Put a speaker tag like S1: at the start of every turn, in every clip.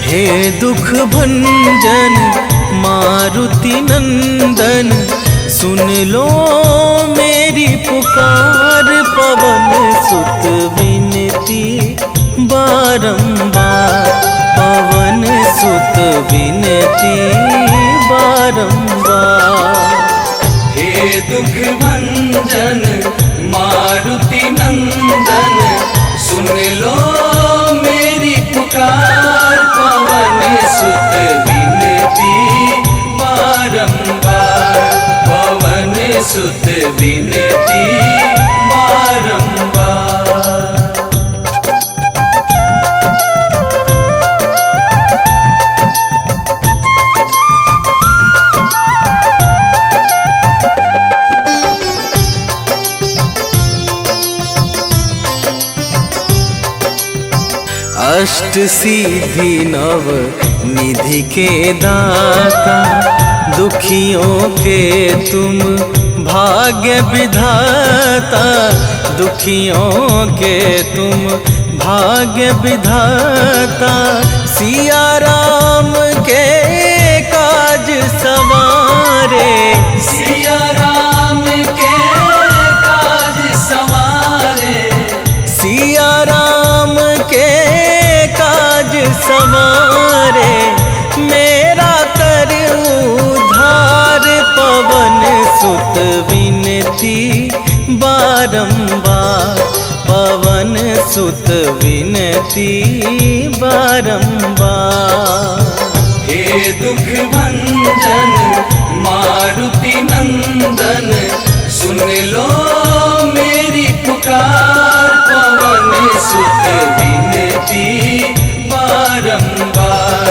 S1: हे दुख भंजन मारुति नंदन, सुन लो मेरी पुकार। पवन सुत विनती बारंबार, पवन सुत विनती बारंबार।
S2: हे दुख भंजन मारुति नंदन, सुन लो मेरी पुकार। पवन सुत विनती बारंबार, पवन सुत विनती बारंबार।
S1: अष्ट सिद्धि नव निधि के दाता, दुखियों के तुम भाग्य विधाता। दुखियों के तुम भाग्य विधाता, सिया राम के काज सवारे।
S2: सिया राम के काज सवारे,
S1: सिया राम के काज सवारे। मेरा कर उद्धार, पवन सुत विनती बारंबार, पवन सुत विनती बारंबार।
S2: हे दुख भंजन मारुति नंदन, सुन लो मेरी पुकार। पवन सुत विनती बारंबार,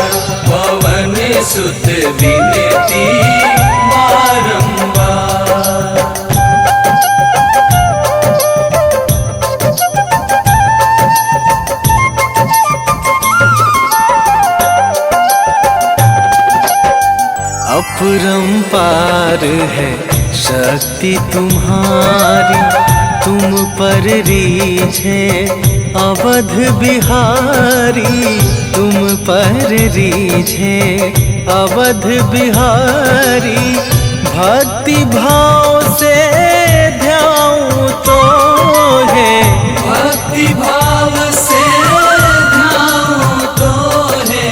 S2: पवन सुत विनती बारंबार।
S1: अपरंपार है शक्ति तुम्हारी, तुम पर रीझे अवध बिहारी। तुम पर रीझे अवध बिहारी, भक्ति भाव से ध्याऊं तो है।
S2: भक्ति भाव से ध्याऊं तो है,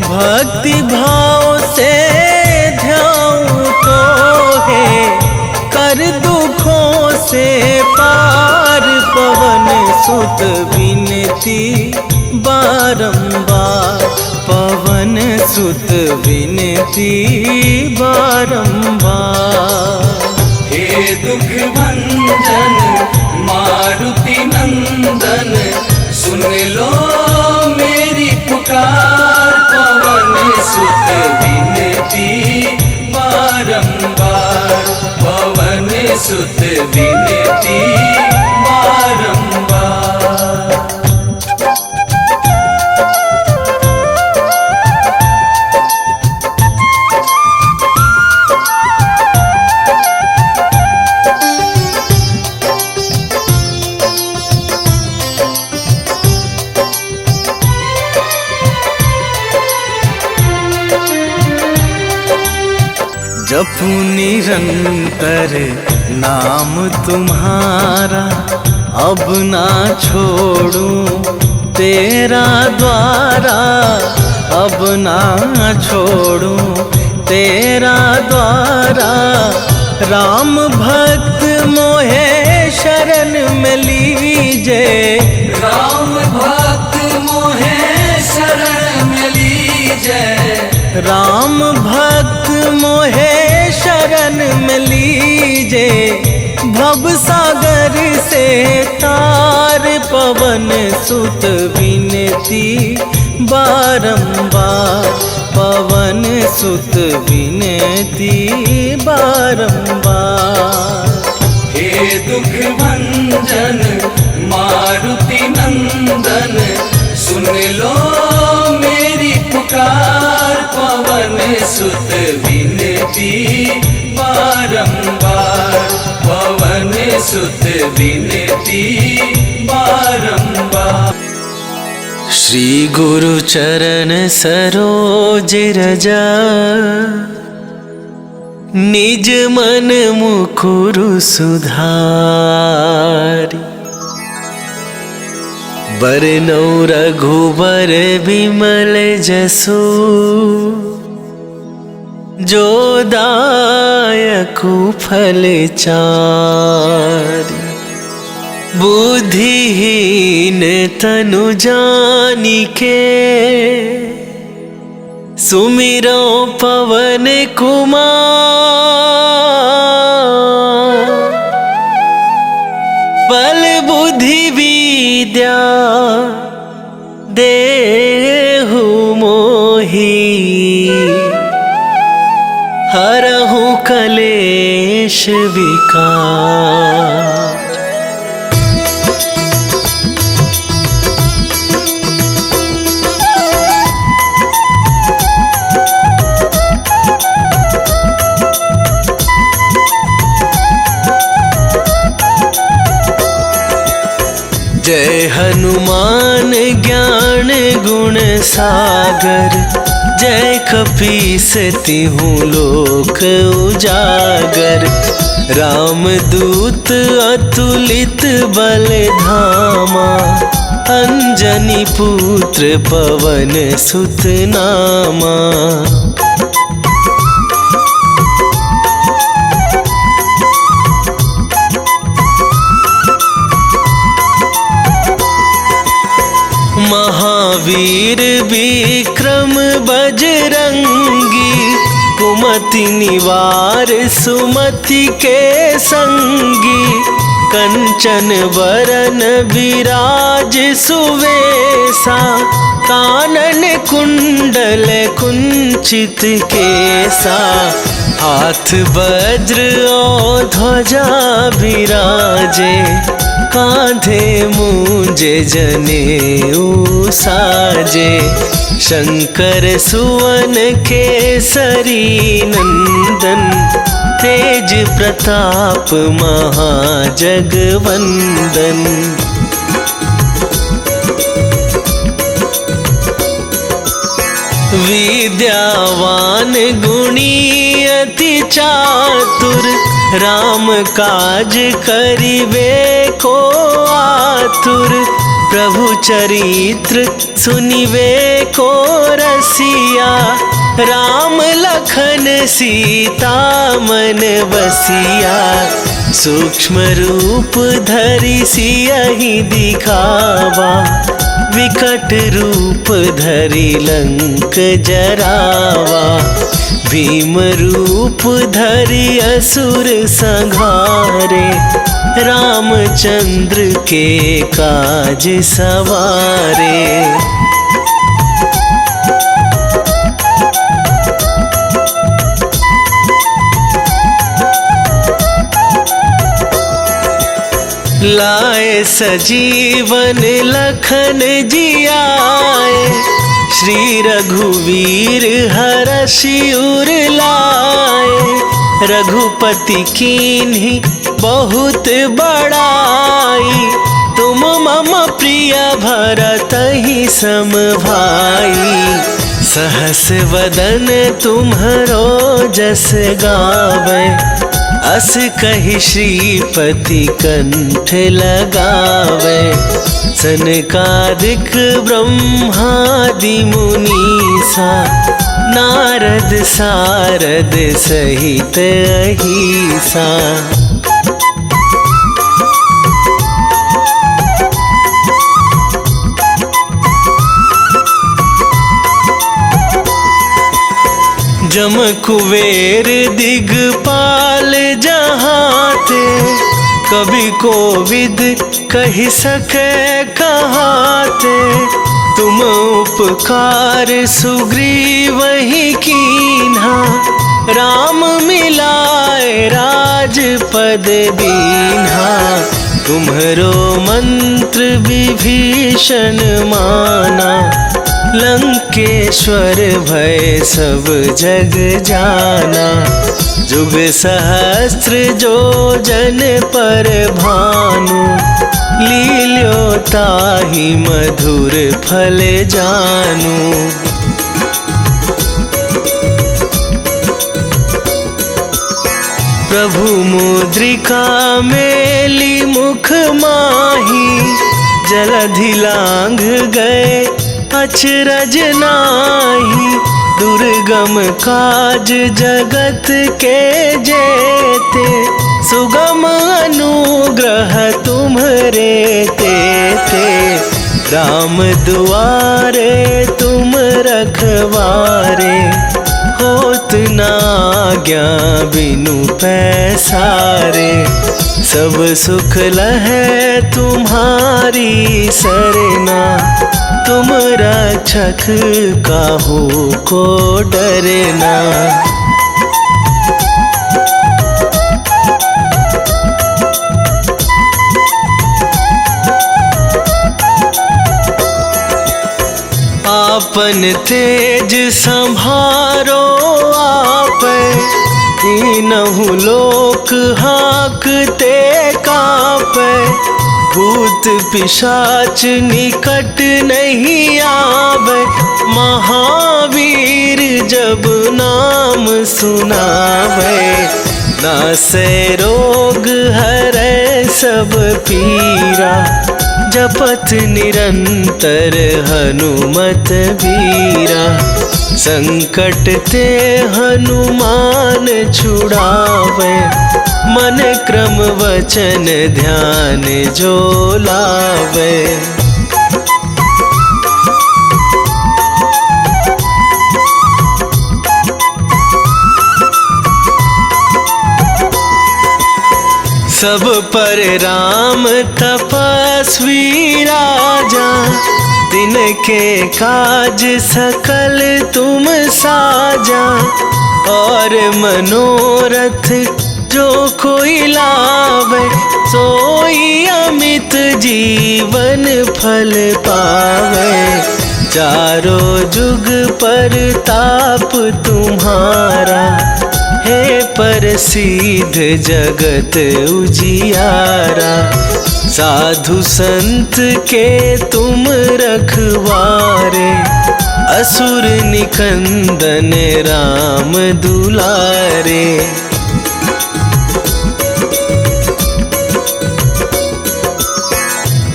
S1: भक्ति भाव से ध्याऊं तो है। कर दुखों से पार, पवन सुत विनती बारंबार, पवन सुत विनती बारंबार।
S2: हे दुख भंजन मारुति नंदन, सुन लो मेरी पुकार। पवन सुत विनती बारंबार, पवन सुत विनती बारंबार।
S1: जपू निरंतर नाम तुम्हारा, अब ना छोड़ूं तेरा द्वारा। अब ना छोड़ूं तेरा द्वारा। राम भक्त मोहे शरण में लीजे,
S2: राम भक्त मोहे शरण में लीजे।
S1: राम भक्त मोहे शरण में लीजे। भव सागर से तार, पवन सुत विनती बारंबार, पवन सुत विनती बारंबार।
S2: हे दुख भंजन मारुति नंदन, सुन लो मेरी पुकार। पवन सुत विनती बारंबार, पवन सुत विनती बारंबार।
S1: श्री गुरु चरण सरोज रजा, निज मन मुकुरु सुधारि। बरनौ रघुबर बिमल जसु, जो दायकु फल चारि। बुद्धिहीन तनु जानिके, सुमिरो पवन कुमार। बल बुद्धि विद्या देहु मोहि, हरहु कलेश विकार। जय हनुमान ज्ञान गुण सागर, जय कपीस तिहुँ लोक उजागर। रामदूत अतुलित बल धामा, अंजनी पुत्र पवन सुत नामा। महावीर विक्रम बजरंगी, कुमति निवार सुमति के संगी। कंचन बरन विराज सुवेशा, कानन कुंडल कुंचित केसा। हाथ वज्र और ध्वजा विराजे, कांधे मूंज जनेऊ साजे। शंकर सुवन केसरी नंदन, तेज प्रताप महाजगवंदन। विद्यावान गुणी अति चातुर, राम काज करिबे को आतुर। प्रभु चरित्र सुनिबे को रसिया, राम लखन सीता मन बसिया। सूक्ष्म रूप धरि सियहि दिखावा, विकट रूप धरि लंक जरावा। भीम रूप धरि असुर संहारे, रामचंद्र के काज सवारे। लाए सजीवन लखन जियाए, श्री रघुवीर हरषि उर लाए। रघुपति कीन्ही बहुत बड़ाई, तुम मम प्रिय भरतहि सम भाई। सहस वदन तुम्हरो जस गावे, अस कहि श्रीपति कंठ लगावे। सनकादिक ब्रह्मादि मुनीसा, नारद सारद सहित अहिसा। जम कुबेर दिगपाल जहाते, कभी कोविद कहि सके कहाते। तुम उपकार सुग्रीवहि कीन्हा, राम मिलाए राजपद दीन्हा। तुम्हरो मंत्र विभीषण माना, लंकेश्वर भय सब जग जाना। जुग सहस्त्र जो जन पर भानु, लील्यो ताहि मधुर फल जानु। प्रभु मुद्रिका मेली मुख माही, जलधि लांघ गए अचरज नाही। दुर्गम काज जगत के जेते, सुगम अनुग्रह तुम्हरे तेते। राम दुआरे तुम रखवारे, होत न आज्ञा बिनु पैसारे। सब सुख लहै तुम्हारी सरना, तुम रक्षक काहू को डरना। आपन तेज संभारो आप, तीनहु लोक हाँकते कापै। भूत पिशाच निकट नहीं आवे, महावीर जब नाम सुनावे। नासै रोग हरै सब पीरा, जपत निरंतर हनुमत बीरा। संकट ते हनुमान छुड़ावे, मन क्रम वचन ध्यान जो लावे। सब पर राम तपस्वी राजा, तिनके काज सकल तुम साजा। और मनोरथ जो कोई लावे, सोई अमित जीवन फल पावे। चारों जुग पर ताप तुम्हारा, हे प्रसिद्ध जगत उजियारा। साधु संत के तुम रखवारे, असुर निकंदन राम दुलारे।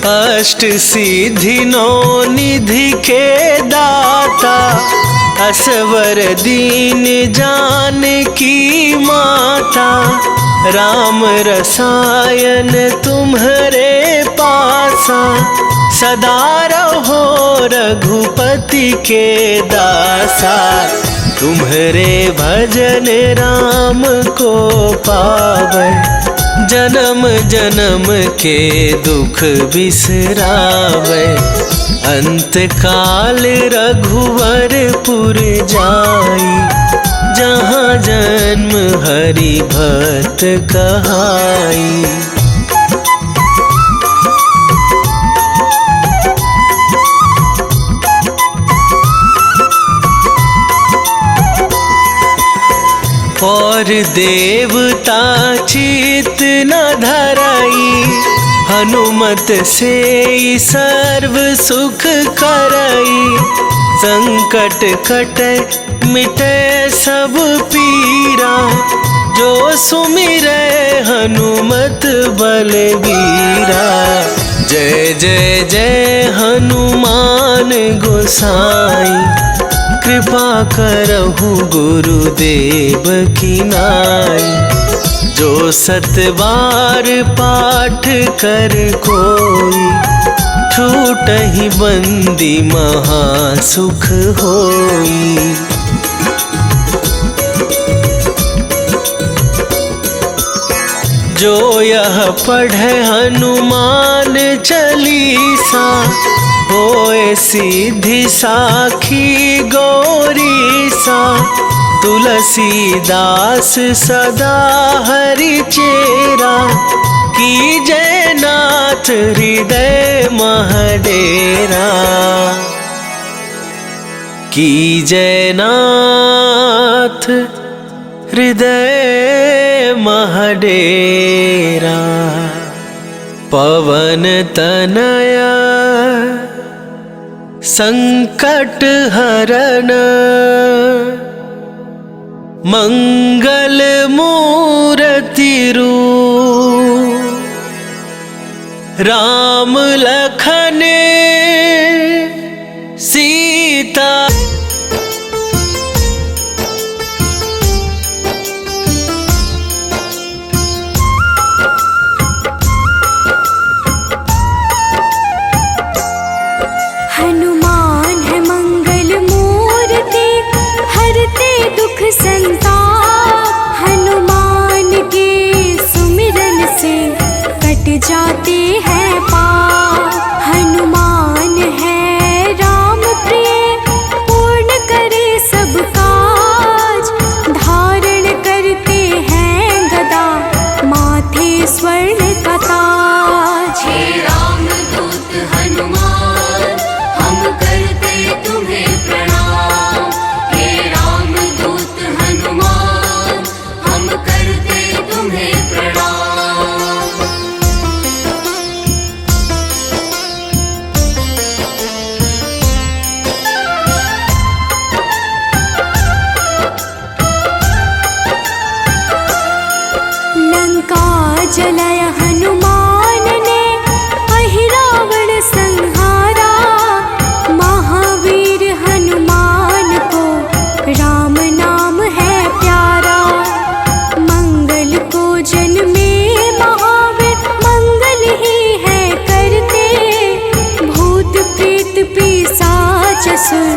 S1: अष्ट सिद्धि नौ निधि के दाता, असवर दीन जानकी माता। राम रसायन तुम्हरे पासा, सदा रहो रघुपति के दासा। तुम्हरे भजन राम को पावै, जन्म जन्म के दुख बिसरावे। अंत काल रघुवरपुर जाई, जहाँ जन्म हरि भक्त कहाई। और देवता चित न धराई, हनुमत से सर्व सुख करई। संकट कटे मिटे सब पीरा, जो सुमिरै हनुमत बलबीरा। जय जय जय हनुमान गोसाई, कृपा करहु गुरुदेव की नाई। जो सत बार पाठ कर कोई, छूटहि बंदी महासुख होई। जो यह पढ़े हनुमान चालीसा, होए सिद्धि साखी गौरीसा। तुलसीदास सदा हरि चेरा, की जय नाथ हृदय महडेरा। की जयनाथ हृदय महडेरा। पवन तनया संकट हरन मंगल मूर्ति रूप। राम लखन सीता
S3: हनुमान है मंगल मूर्ति हरते दुख संताप। हनुमान के सुमिरन से कट जाते हैं पाप। हनुमान है राम प्रिय पूर्ण करे सब काज। धारण करते हैं गदा माथे स्वर्ण का ताज।
S4: हे रामदूत हनुमान हम करते तुम्हें प्रणाम। हे रामदूत हनुमान हम करते तुम्हें प्रणाम।
S3: लंका जलाय हनुमान ने अहिरावण संहारा। महावीर हनुमान को राम नाम है प्यारा। मंगल को जन्मे महावीर मंगल ही है करते। भूत प्रेत पिशाच असुर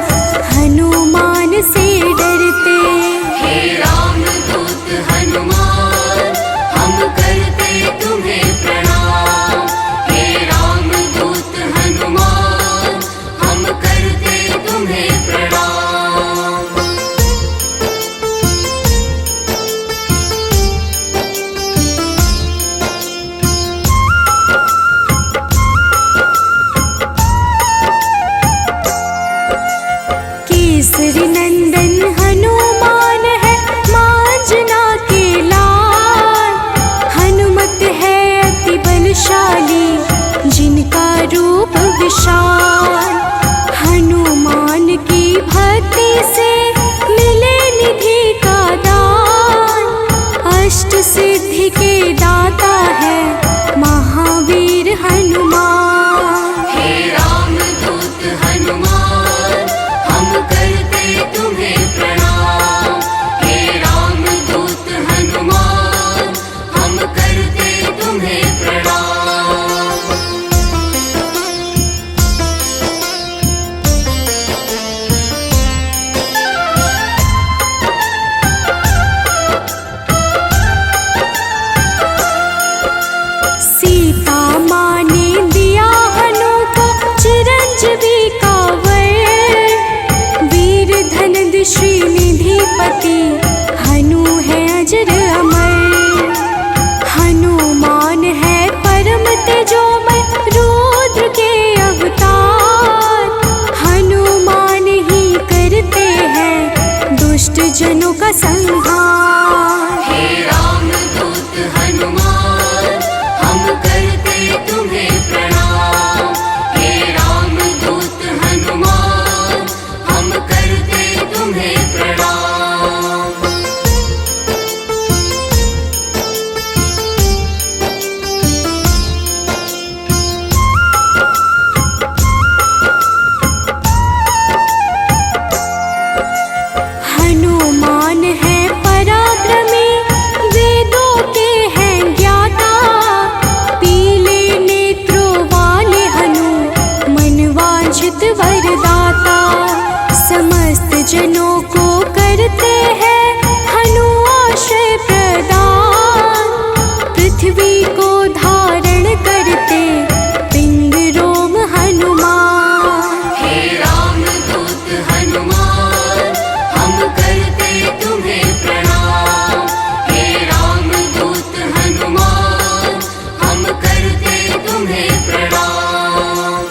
S3: हनुमान से डरते।
S4: हे रामदूत हनुमान हम करते तुम्हें प्रणाम। हे रामदूत हनुमान हम करते तुम्हें प्रणाम।
S3: केसरी नंदन हनुमान है मांजना के लाल। हनुमत है अति बलशाली जिनका रूप विशाल। हनुमान की भक्ति से मिले निधि का दान। अष्ट सिद्धि के दाता है महावीर हनुमान।
S4: हे रामदूत हनुमान हम करते तुम्हें प्रणाम। हे रामदूत हनुमान हम करते तुम्हें प्रणाम।
S3: सीता माँ ने दिया हनु को चिरंजीवी का वर। वीर धनद श्रीनिधिपति हनु है अजर अमर। हनुमान है परम तेजोमय रुद्र के अवतार। हनुमान ही करते हैं दुष्ट जनों का संहार।
S4: हे रामदूत हनुमान हम करते तुम्हें प्रणाम। हे रामदूत हनुमान हम करते तुम्हें प्रणाम।
S3: हनुमान है पराक्रमी वेदों के हैं ज्ञाता। पीले नेत्रों वाले हनु मनवांछित वरदाता। समस्त जनों को करते हैं हनु आश्रय प्रदान। पृथ्वी को धारण करते पिंड रोम हनुमान।
S4: हे रामदूत हनुमान हम करते तुम्हें प्रणाम। हे रामदूत हनुमान हम करते तुम्हें प्रणाम।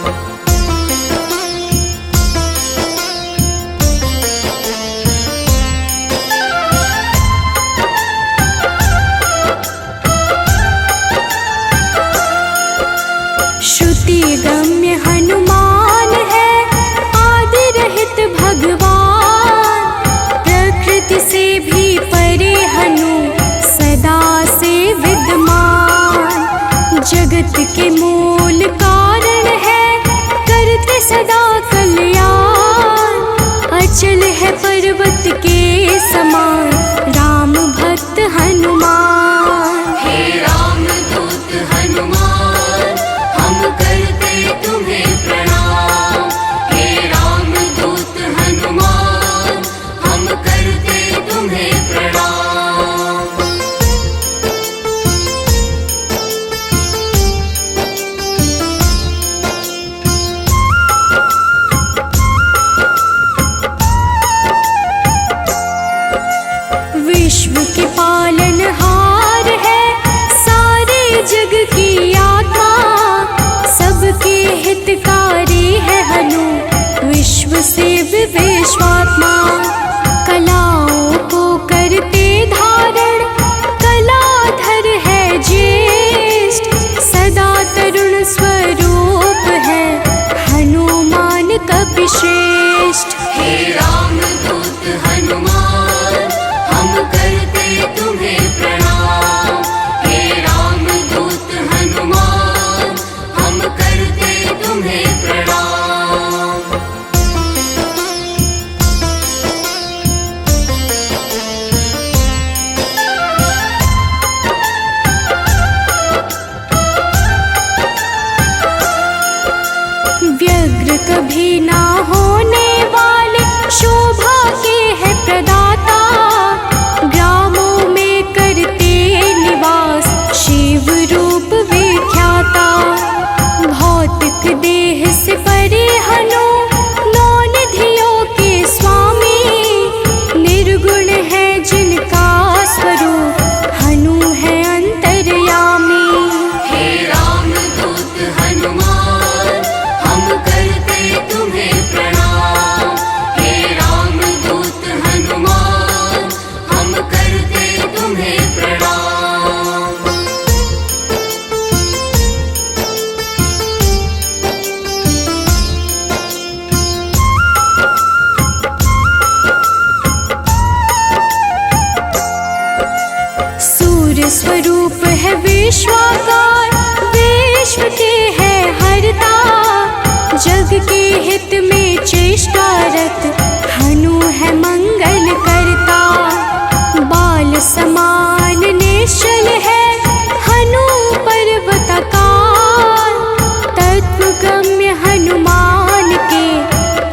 S3: है पर्वत के समान राम भक्त हनुमान।
S4: हे राम दूत हनुमान हम करते तुम्हें प्रणाम। हे राम दूत हनुमान हम करते तुम्हें प्रणाम।
S3: विश्व के पालनहार है सारे जग की आत्मा, सबके हितकारी है हनु विश्व से विश्वात्मा। कलाओं को करते धारण कलाधर है ज्येष्ठ, सदा तरुण स्वरूप है हनुमान कपिश्रेष्ठ।
S4: हे राम दूत हनुमान हम करते तुम्हें प्रणाम। हे राम दूत हनुमान हम करते तुम्हें प्रणाम।
S3: व्यग्र कभी ना होने वाले शोभा के है प्रदाता, ग्रामों में करते निवास शिव रूप विख्याता। भौतिक देह से परे हनु नौ निधियों के स्वामी, निर्गुण है जिनका स्वरूप हनु है अंतर्यामी।
S4: हे राम दूत हनुमान हम करते तुम्हें प्रणाम। हे राम दूत हनुमान हम करते तुम्हें प्रणाम।
S3: सूर्य स्वरूप है विश्वाकार, विश्व के है हरता, जग के हित में चेष्टारत हनु है मंगल करता। बाल समान निश्चल है हनु पर्वताकार, तत्वगम्य हनुमान के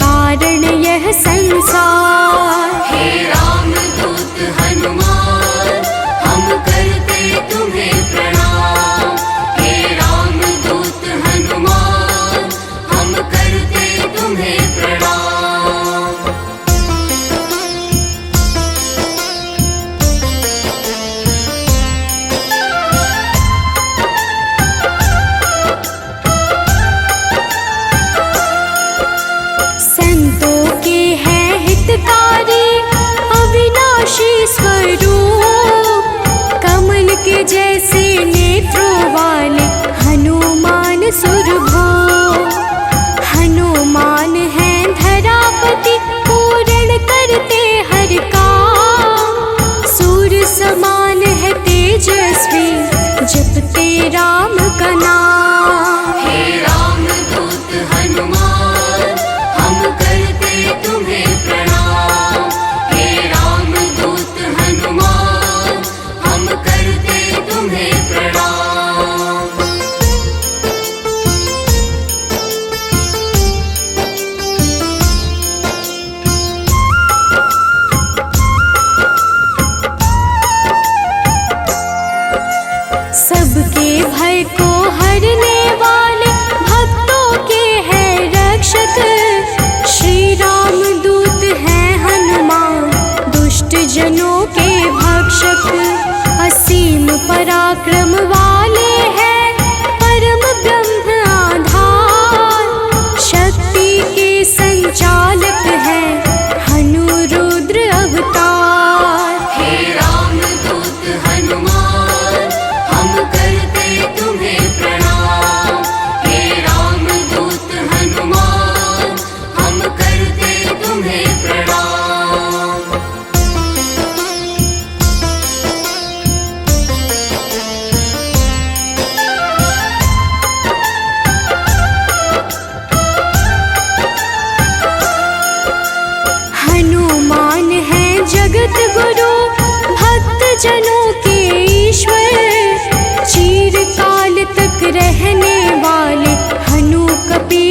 S3: कारण यह संसार।
S4: हे राम दूत हनुमान हम करते तुम्हें प्रणाम। हे राम दूत हनुमान हम करते तुम्हें प्रणाम।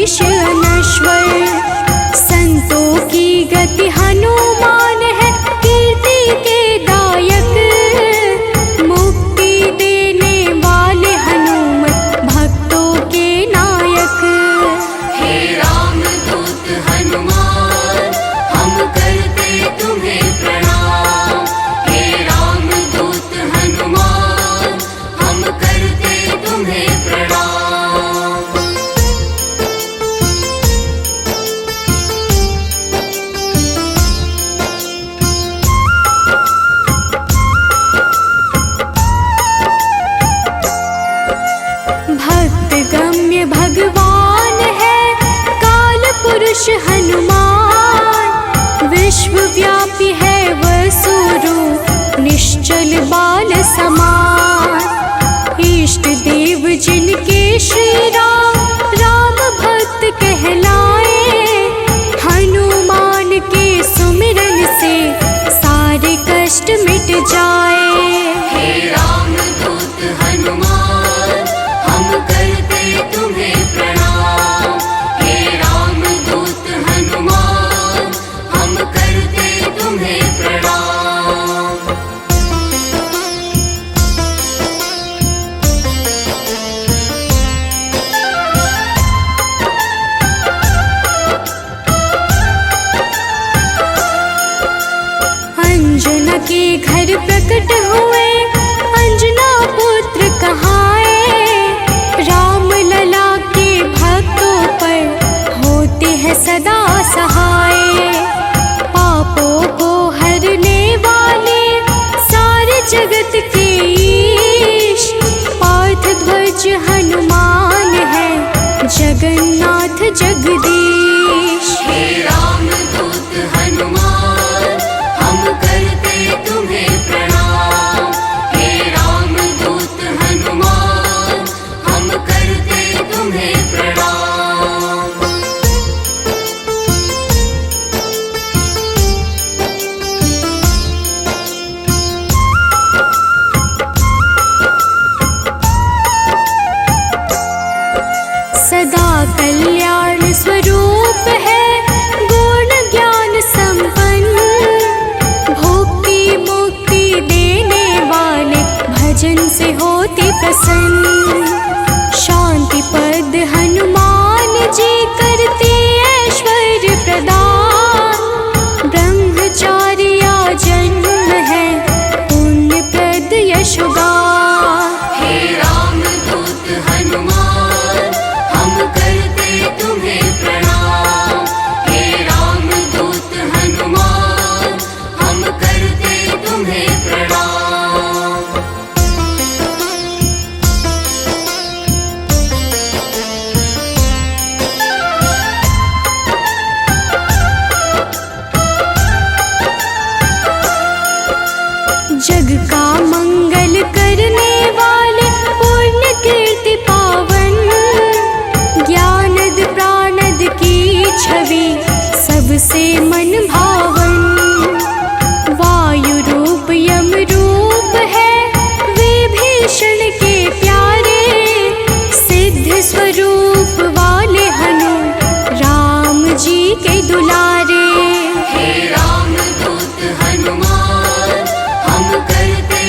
S3: शीश अनश्वर। संतों की गति हनुमान है, कीर्ति के दायक। मुक्ति देने वाले हनुमत भक्तों के नायक।
S4: हे रामदूत हनुमान, हम करते तुम्हें प्रणाम। हे रामदूत हनुमान, हम करते तुम्हें प्रणाम।
S3: भक्त गम्य भगवान है काल पुरुष हनुमान। विश्वव्यापी है वसुरूप, निश्चल बाल समान। इष्ट देव जिनके श्री राम, राम भक्त कहलाए। हनुमान के सुमिरन से सारे कष्ट मिट जाए।
S4: हे रामदूत हनुमान, हम करते तुम्हें प्रणाम। हे रामदूत हनुमान, हम करते तुम्हें प्रणाम।
S3: अंजना के घर प्रकट हुए, अंजना पुत्र कहाए। राम लला के भक्तों पर होते हैं सदा सहाय। पापों को हरने वाले सारे जगत के ईश। पार्थ ध्वज हनुमान है, जगन्नाथ जगदीश।
S4: हे रामदूत हनुमान, हम करते तुम्हें प्रणाम। हे रामदूत हनुमान, हम करते तुम्हें प्रणाम।
S3: सदा कल्याण स्वरूप है, गुण ज्ञान संपन्न। भक्ति मुक्ति देने वाले भजन से होते प्रसन्न। शांति पद हनुमान जी करते ऐश्वर्य प्रदान। ब्रह्मचार्या जन्म है, पुण्य प्रद यशोगान।
S4: हे रामदूत हनुमान, हम करते तुम्हें प्रणाम। हे रामदूत हनुमान, हम करते तुम्हें प्रणाम।
S3: जग का मंगल करने वाले, पुण्य कीर्ति पावन। ज्ञानद प्राणद की छवि सबसे मन भावन। वायु रूप यम रूप है, विभीषण के प्यारे। सिद्ध स्वरूप वाले हनु, राम जी के दुलारे।
S4: हे रामदूत हनुमान, हम करते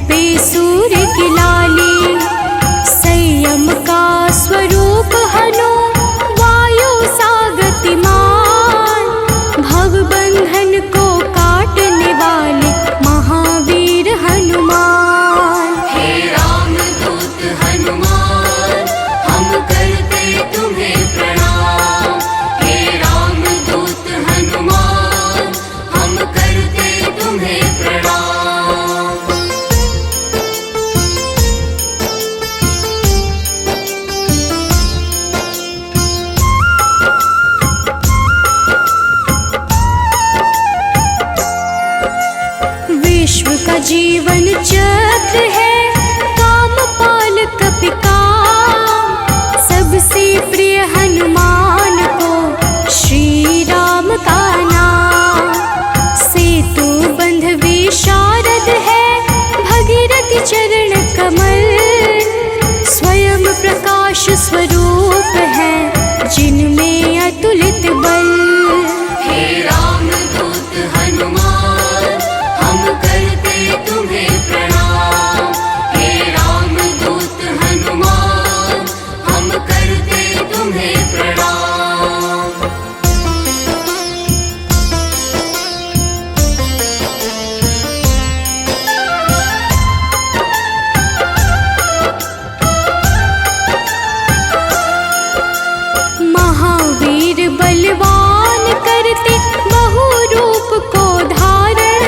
S3: पे सूर्य की लाली, संयम का स्वरूप हनु वायु सा गतिमान, भव बंधन को काटने वाले महावीर हनुमान।
S4: हे रामदूत हनुमान, हम करते तुम्हें प्रणाम। हे रामदूत हनुमान, हम करते तुम्हें प्रणाम।
S3: विश्व का जीवन चक्र है कामपाल कपिकाम, सबसे प्रिय हनुमान को श्री राम का नाम। सेतु बंध विशारद है भगीरथ चरण कमल, स्वयं प्रकाश स्वरूप है जिनमें अतुलित बल।
S4: हे रामदूत हनुमान, हम करते तुम्हें प्रणाम। हे रामदूत हनुमान, हम करते तुम्हें प्रणाम।
S3: महावीर बलवान करते बहु रूप को धारण,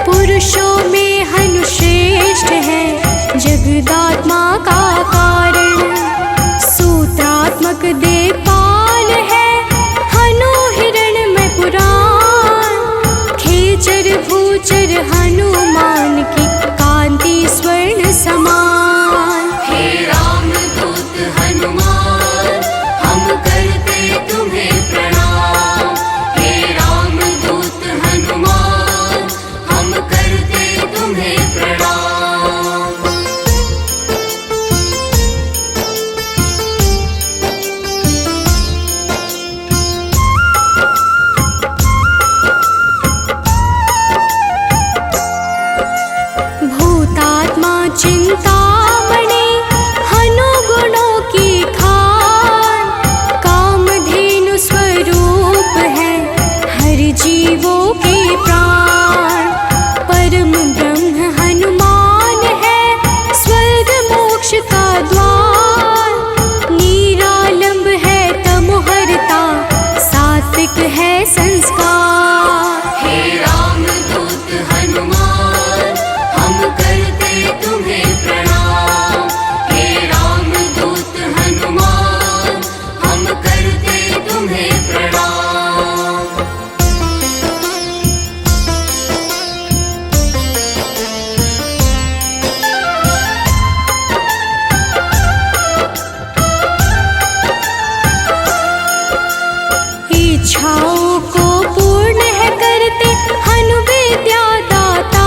S3: पुरुषों में हनु श्रेष्ठ है जगदात्मा का कारण। सूत्रात्मक देवपाल है हनु हिरण्मय पुराण, खेचर भूचर हनुमान की कांति स्वर्ण समान।
S4: हे रामदूत हनुमान, हम करते तुम्हें प्रणाम। हे रामदूत हनुमान, हम करते तुम्हें प्रणाम।
S3: भूतात्मा चिंतामणि हनु गुणों की खान, कामधेनु स्वरूप है हर जीवों के प्राण। परम ब्रह्म हनुमान है स्वर्ग मोक्ष का द्वार, निरालंब है तमोहरता सात्विक है संस्कार।
S4: हे रामदूत हनुमान, हम करते तुम्हें प्रणाम। हे रामदूत हनुमान, हम करते तुम्हें प्रणाम।
S3: इच्छाओं को पूर्ण है करते हनु विद्या दाता,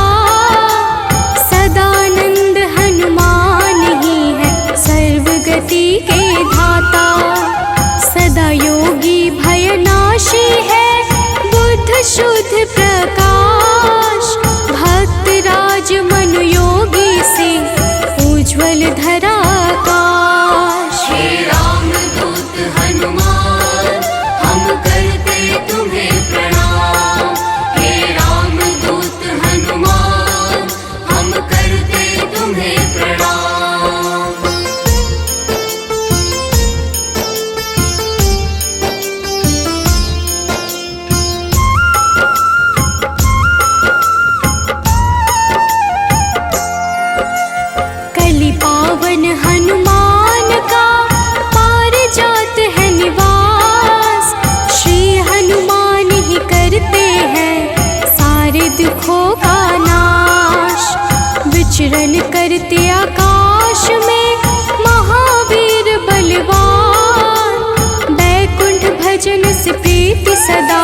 S3: सदानंद हनुमान ही है सर्वगति के धाता। सदा योगी भयनाशी है बुद्ध शुद्ध प्रकाश, भक्त राज मनु योगी से उज्ज्वल धरा आकाश।
S4: हे रामदूत हनुमान, हम करते तुम्हें प्रणाम। हे रामदूत हनुमान, हम करते तुम्हें प्रणाम।
S3: कलि पावन हनुमान का पारिजात है निवास, श्री हनुमान ही करते हैं सारे दुखों का नाश। विचरण करते आकाश में महावीर बलवान, बैकुंठ भजन से प्रीति सदा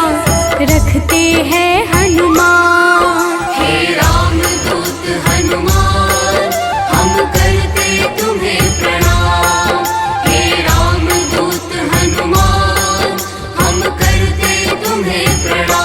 S3: रखते हैं हनुमान।
S4: हे रामदूत हनुमान, हम करते तुम्हें प्रणाम। हे रामदूत हनुमान, हम करते तुम्हें प्रणाम।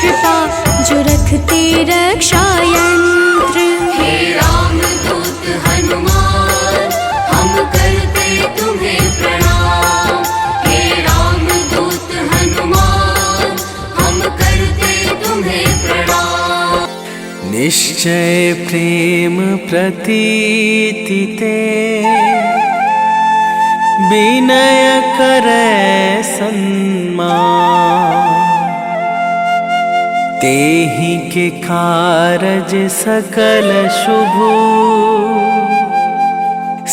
S3: कृपा जो रखते रक्षा यंत्र।
S4: हे रामदूत हनुमान हम करते तुम्हें प्रणाम। हे रामदूत हनुमान हम करते तुम्हें प्रणाम।
S1: निश्चय प्रेम प्रतीति ते विनय करे सन्मान। तेहि के कारज सकल शुभ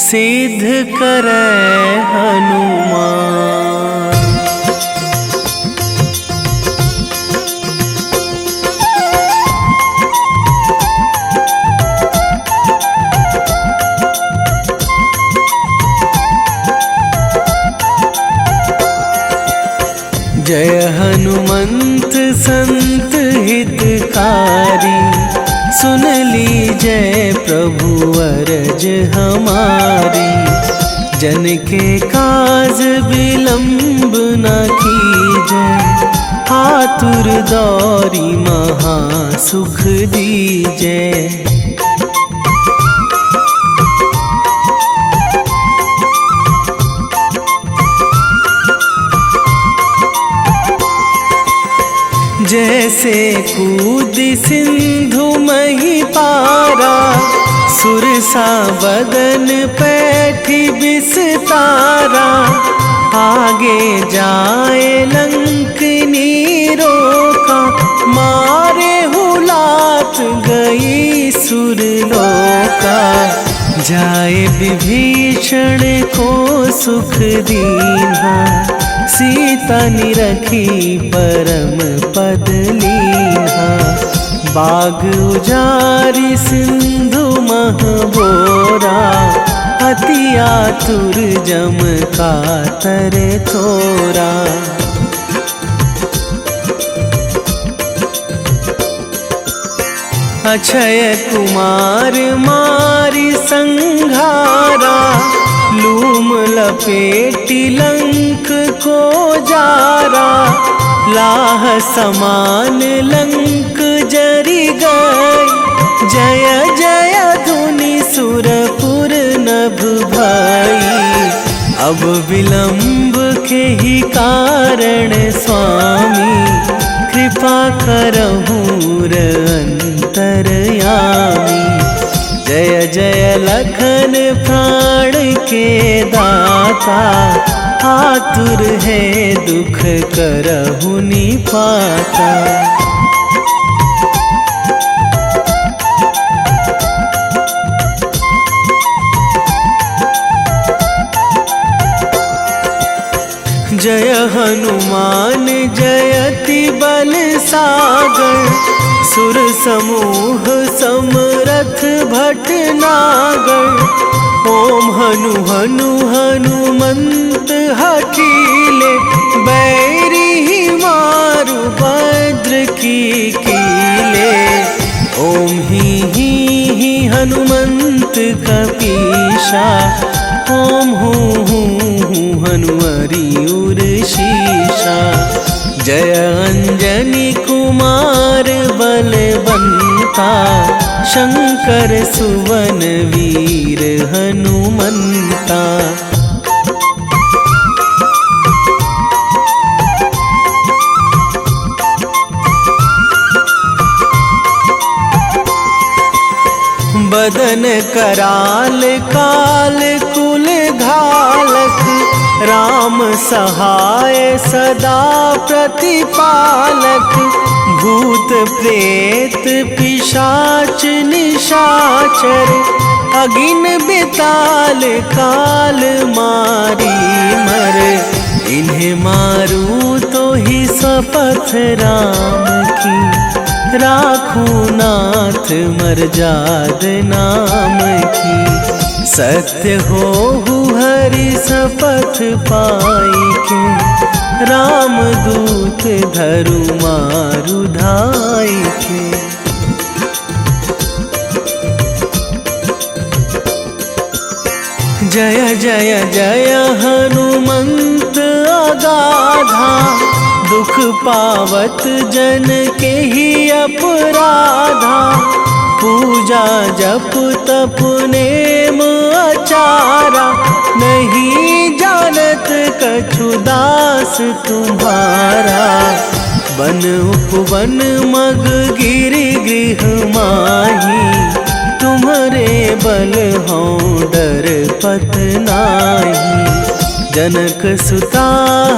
S1: सिद्ध करे हनुमान। जय हनुमंत संत हितकारी, सुन लीजय प्रभु अरज हमारी। जन के काज विलंब न कीजय, आतुर दौरी महा सुख दीजय। जैसे कूद सिंधु मही पारा, सुरसा बदन पैठी बिस्तारा। आगे जाए लंकनी रोका, मारे हुलात गई सुरलोका। जाए विभीषण को सुख दीन्हा, सीता निरखी परम पद लीन्हा। बाग उजारी सिंधु महबोरा, अति आतुर जम कातर थोरा। अक्षय कुमार मारी संघारा, लूम लपेटी लंक को जारा। लाह समान लंक जरी गई, जय जय धुनि सुरपुर नभ भई। अब विलंब के ही कारण स्वामी, कृपा करहु अंतरयामी। जय जय लखन प्राण के दाता, आतुर है दुख करहु निपाता। जय हनुमान जयति बल सागर, सुर समूह समरथ भटनागर। ओम हनु हनु हनुमंत हठीले, बैरी मारु भद्र की कीले। ओम ही हनुमंत कपीशा, ओम हूँ हनुमरी उर शीशा। जय अंजनी कुमार बलवंता, शंकर सुवन वीर हनुमंता। बदन कराल काल कुल घालक, राम सहाय सदा प्रतिपालक। भूत प्रेत पिशाच निशाचर, अगिन बिताल काल मारी मर। इन्हें मारू तो ही शपथ राम की, राखूं नाथ मर्याद नाम की। सत्य हो हरि शपथ पाई के, रामदूत धरु मारु धाई के। जय जय जय हनुमंत अगाधा, दुख पावत जन के ही अपराधा, पूजा जप तप नेम आचारा, नहीं जानत कछु दास तुम्हारा। वन उपवन मग गिरि गृह माही, तुम्हारे बल हों डर पत नाही। जनक सुता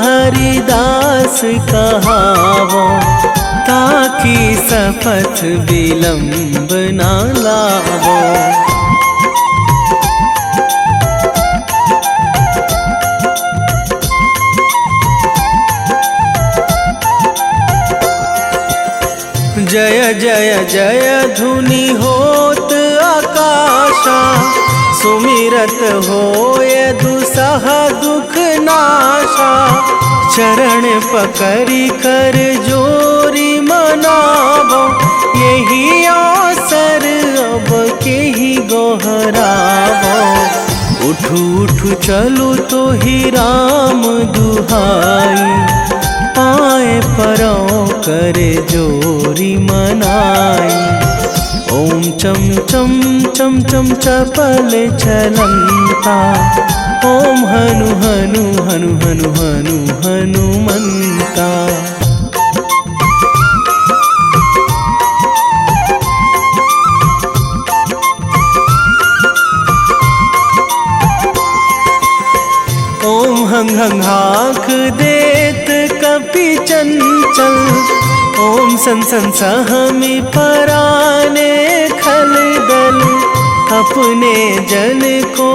S1: हरिदास कहावो, ताकि सपथ विलंब ना लावो। जय जय जय धुनि होत आकाशा, सुमिरत होय दुसह दुख नाशा। चरण पकड़ी कर जोरी मनावो, यही अवसर अब के ही गोहरावो। उठू उठू चलू तो ही राम दुहाई, पाए परो करे जोरी मनाई। ओम चम चम चम चम चपल चलंता, ओम हनु हनु हनु हनु हनु हनुमंता। ओम हंग हंग हाक देत कपि चंचल, ओम सन सन सहमी पराने खल दल। अपने जन को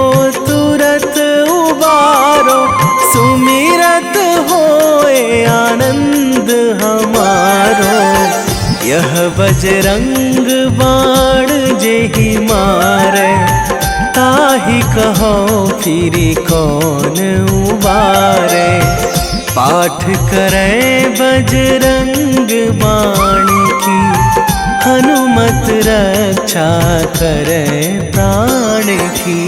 S1: तुरत उबारो, सुमिरत होए आनंद हमारो। यह बजरंग बाण जेहि मारे, ताहि कहो फिरि कौन उबारे। पाठ करें बजरंग बाण की, हनुमत रक्षा करें प्राण की।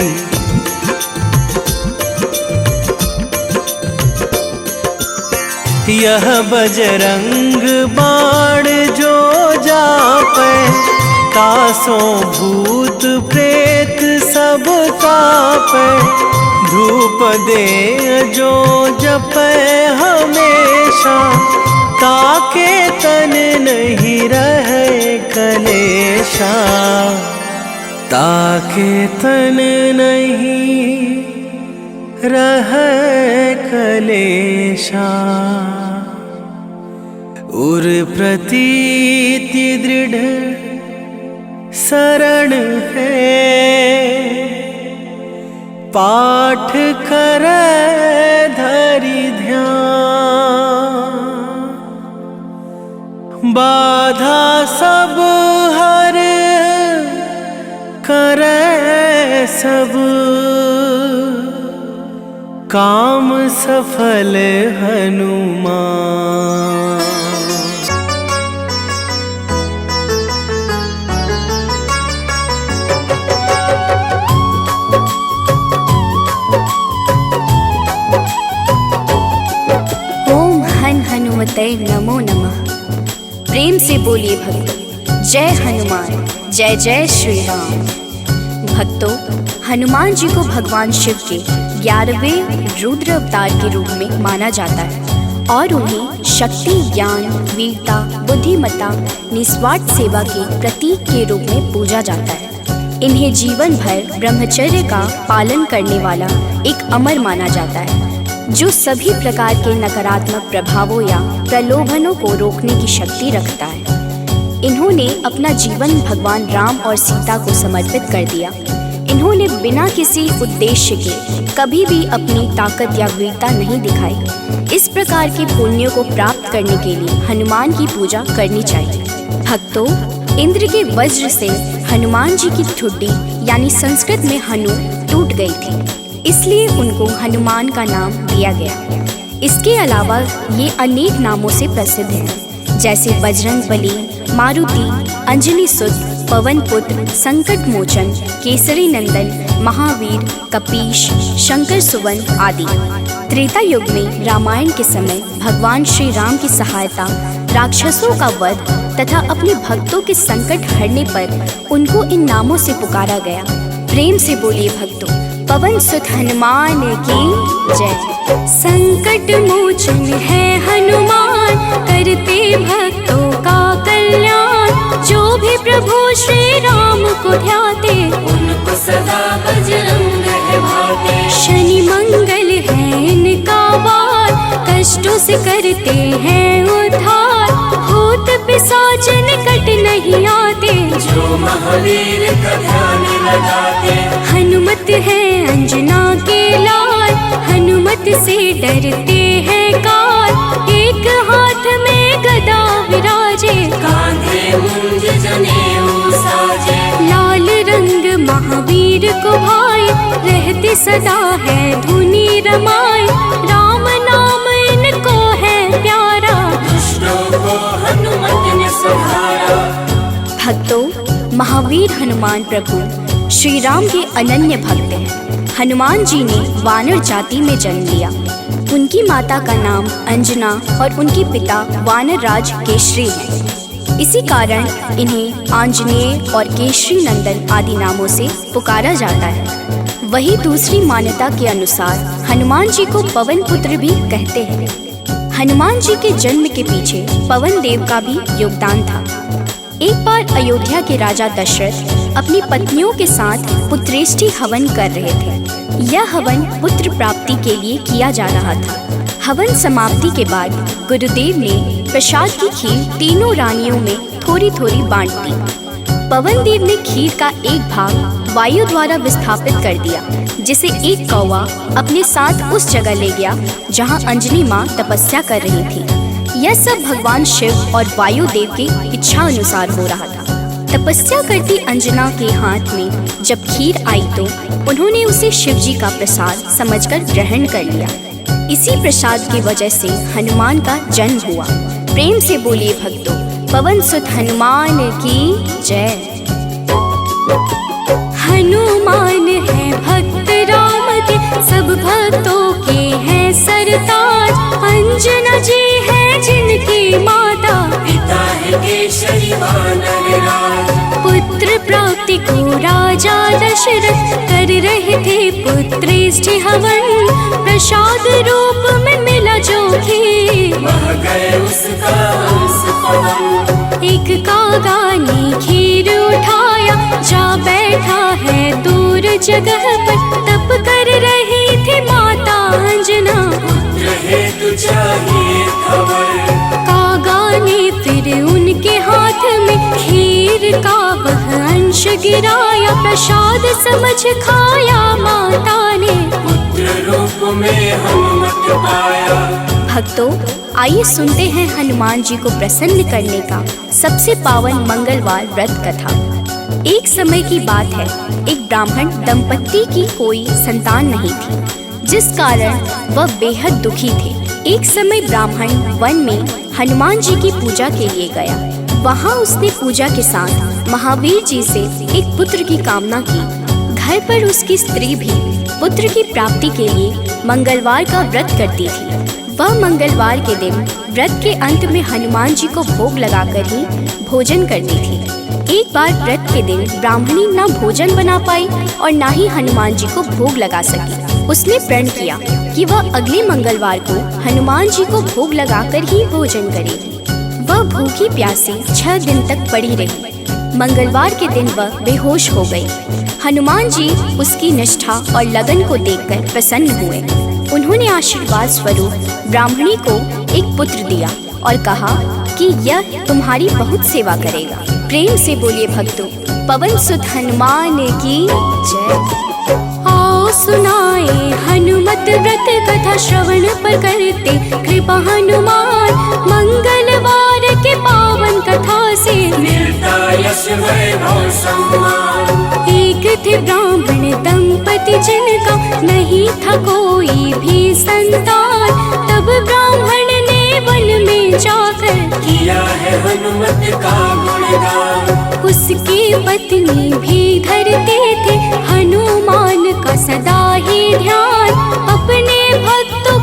S1: यह बजरंग बाण जो जापे, तासों भूत प्रेत सब कापे। धूप दे जो जपे हमेशा, ताके तन नहीं रहे कलेशा। ताके तन नहीं रहे कलेशा। उर प्रतीति दृढ़ शरण है, पाठ करे धरि ध्यान। बाधा सब हर करे सब, काम सफल हनुमान।
S3: ओम हन हनुमते नमो नमः। प्रेम से बोलिए भक्तों, जय हनुमान, जय जय श्री राम। भक्तों, हनुमान जी को भगवान शिव के 11वें रुद्र अवतार के रूप में माना जाता है और उन्हें शक्ति, ज्ञान, वीरता, बुद्धिमत्ता, निस्वार्थ सेवा के प्रतीक के रूप में पूजा जाता है। इन्हें जीवन भर ब्रह्मचर्य का पालन करने वाला एक अमर माना जाता है, जो सभी प्रकार के नकारात्मक प्रभावों या प्रलोभनों को रोकने की शक्ति रखता है। इन्होंने अपना जीवन भगवान राम और सीता को समर्पित कर दिया। इन्होंने बिना किसी उद्देश्य के कभी भी अपनी ताकत या वीरता नहीं दिखाई। इस प्रकार के पुण्यों को प्राप्त करने के लिए हनुमान की पूजा करनी चाहिए। भक्तों, इंद्र के वज्र से हनुमान जी की ठुड्डी यानी संस्कृत में हनु टूट गई थी, इसलिए उनको हनुमान का नाम दिया गया। इसके अलावा ये अनेक नामों से प्रसिद्ध हैं, जैसे बजरंग बली, मारुति, अंजनी सुत, पवन पुत्र, संकट मोचन, केसरी नंदन, महावीर, कपीश, शंकर सुवन आदि। त्रेता युग में रामायण के समय भगवान श्री राम की सहायता, राक्षसों का वध तथा अपने भक्तों के संकट हरने पर उनको इन नामों से पुकारा गया। प्रेम से बोलिए भक्तों, पवन सुत हनुमान की जय। संकट मोचन है हनुमान, करते भक्तों का कल्याण। जो भी प्रभु श्री राम को ध्याते,
S4: उनको सदा बजरंग है भाते।
S3: शनि मंगल है इनका वार, कष्टों से करते हैं उद्धार। भूत पिशाच निकट नहीं आते,
S4: जो महावीर का ध्यान लगाते।
S3: हनुमत है अंजना के लाल, हनुमत से डरते हैं काल। एक हाथ में गदा विराजे,
S4: कांधे मुंज जनेऊ साजे।
S3: लाल रंग महावीर को भाई, रहते सदा है धुनी रमाए। राम नाम इनको है प्यारा,
S4: दुष्टों को हनुमत ने संहारा।
S3: भक्तों, महावीर हनुमान प्रभु श्री राम के अनन्य भक्त हैं। हनुमान जी ने वानर जाति में जन्म लिया। उनकी माता का नाम अंजना और उनके पिता वानर राज केशरी हैं। इसी कारण इन्हें आंजनेय और केशरी नंदन आदि नामों से पुकारा जाता है। वही दूसरी मान्यता के अनुसार हनुमान जी को पवन पुत्र भी कहते हैं। हनुमान जी के जन्म के पीछे पवन देव का भी योगदान था। एक बार अयोध्या के राजा दशरथ अपनी पत्नियों के साथ पुत्रेष्टि हवन कर रहे थे। यह हवन पुत्र प्राप्ति के लिए किया जा रहा था। हवन समाप्ति के बाद गुरुदेव ने प्रसाद की खीर तीनों रानियों में थोड़ी थोड़ी बांट दी। पवन देव ने खीर का एक भाग वायु द्वारा विस्थापित कर दिया, जिसे एक कौवा अपने साथ उस जगह ले गया जहाँ अंजनी माँ तपस्या कर रही थी। यह सब भगवान शिव और वायु देव की इच्छा अनुसार हो रहा था। तपस्या करती अंजना के हाथ में जब खीर आई तो उन्होंने उसे शिव जी का प्रसाद समझकर ग्रहण कर लिया। इसी प्रसाद की वजह से हनुमान का जन्म हुआ। प्रेम से बोलिए भक्तों, पवन सुत हनुमान की जय। हनुमान है भक्त राम के, सब भक्तों के हैं सरताज। अंजना जी है जिनकी माता,
S4: पिता है केशरी वानर राज।
S3: पुत्र प्राप्ति को राजा दशरथ कर रहे थे पुत्रेष्टि हवन। प्रसाद रूप में मिला जो खीर,
S4: वह गए उसका अंश पवन।
S3: एक कागा ने खीर उठाया, जा बैठा है दूर जगह पर। तप कर रही थी माता अंजना,
S4: पुत्र हेतु चाहिए खबर।
S3: कागा ने फिर उनके हाथ में खीर का वह अंश गिराया। प्रसाद समझ खाया माता ने,
S4: पुत्र रूप में हनुमत पाया।
S3: भक्तों, आइए सुनते हैं हनुमान जी को प्रसन्न करने का सबसे पावन मंगलवार व्रत कथा। एक समय की बात है, एक ब्राह्मण दंपत्ति की कोई संतान नहीं थी, जिस कारण वह बेहद दुखी थे। एक समय ब्राह्मण वन में हनुमान जी की पूजा के लिए गया। वहाँ उसने पूजा के साथ महावीर जी से एक पुत्र की कामना की। घर पर उसकी स्त्री भी पुत्र की प्राप्ति के लिए मंगलवार का व्रत करती थी। वह मंगलवार के दिन व्रत के अंत में हनुमान जी को भोग लगाकर ही भोजन करती थी। एक बार व्रत के दिन ब्राह्मणी न भोजन बना पाई और न ही हनुमान जी को भोग लगा सकी। उसने प्रण किया कि वह अगले मंगलवार को हनुमान जी को भोग लगाकर ही भोजन करेगी। वह भूखी प्यासी 6 दिन तक पड़ी रही। मंगलवार के दिन वह बेहोश हो गई। हनुमान जी उसकी निष्ठा और लगन को देखकर प्रसन्न हुए। उन्होंने आशीर्वाद स्वरूप ब्राह्मणी को एक पुत्र दिया और कहा कि यह तुम्हारी बहुत सेवा करेगा। प्रेम से बोलिए भक्तों, पवन सुत हनुमान की जय। आओ सुनाए हनुमत व्रत कथा, श्रवण पर करते कृपा हनुमान। मंगलवार के पावन कथा से
S4: मिलता यश वैभव सम्मान।
S3: एक थे ब्राह्मण दंपति जिनका नहीं था कोई भी संतान। तब ब्राह्मण ने वन में जाकर
S4: किया है हनुमत का गुणगान।
S3: उसकी पत्नी भी धरते थे हनुमान का सदा ही ध्यान। अपने भक्तों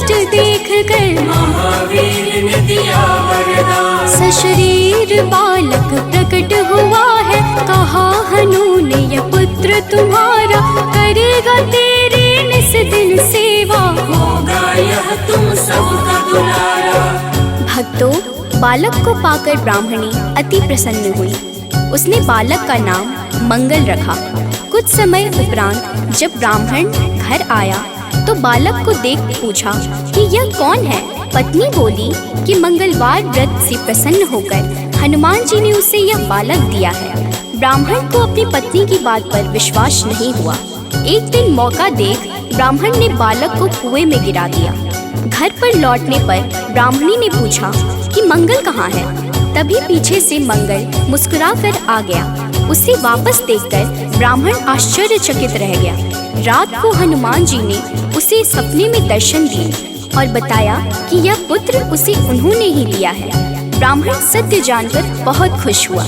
S3: कष्ट देख कर
S4: महावीर ने दिया वरदान।
S3: सशरीर बालक प्रकट हुआ है, कहा हनु ने यह पुत्र तुम्हारा करेगा तेरी निस दिन सेवा,
S4: होगा यह तुम सबका दुलारा।
S3: भक्तों, बालक को पाकर ब्राह्मणी अति प्रसन्न हुई। उसने बालक का नाम मंगल रखा। कुछ समय उपरांत जब ब्राह्मण घर आया तो बालक को देख पूछा कि यह कौन है। पत्नी बोली कि मंगलवार व्रत से प्रसन्न होकर हनुमान जी ने उसे यह बालक दिया है। ब्राह्मण को अपनी पत्नी की बात पर विश्वास नहीं हुआ। एक दिन मौका देख ब्राह्मण ने बालक को कुएं में गिरा दिया। घर पर लौटने पर ब्राह्मणी ने पूछा कि मंगल कहाँ है। तभी पीछे से मंगल मुस्कुरा कर आ गया। उसे वापस देखकर ब्राह्मण आश्चर्यचकित रह गया। रात को हनुमान जी ने उसे सपने में दर्शन दिए और बताया कि यह पुत्र उसे उन्होंने ही दिया है। ब्राह्मण सत्य जानकर बहुत खुश हुआ।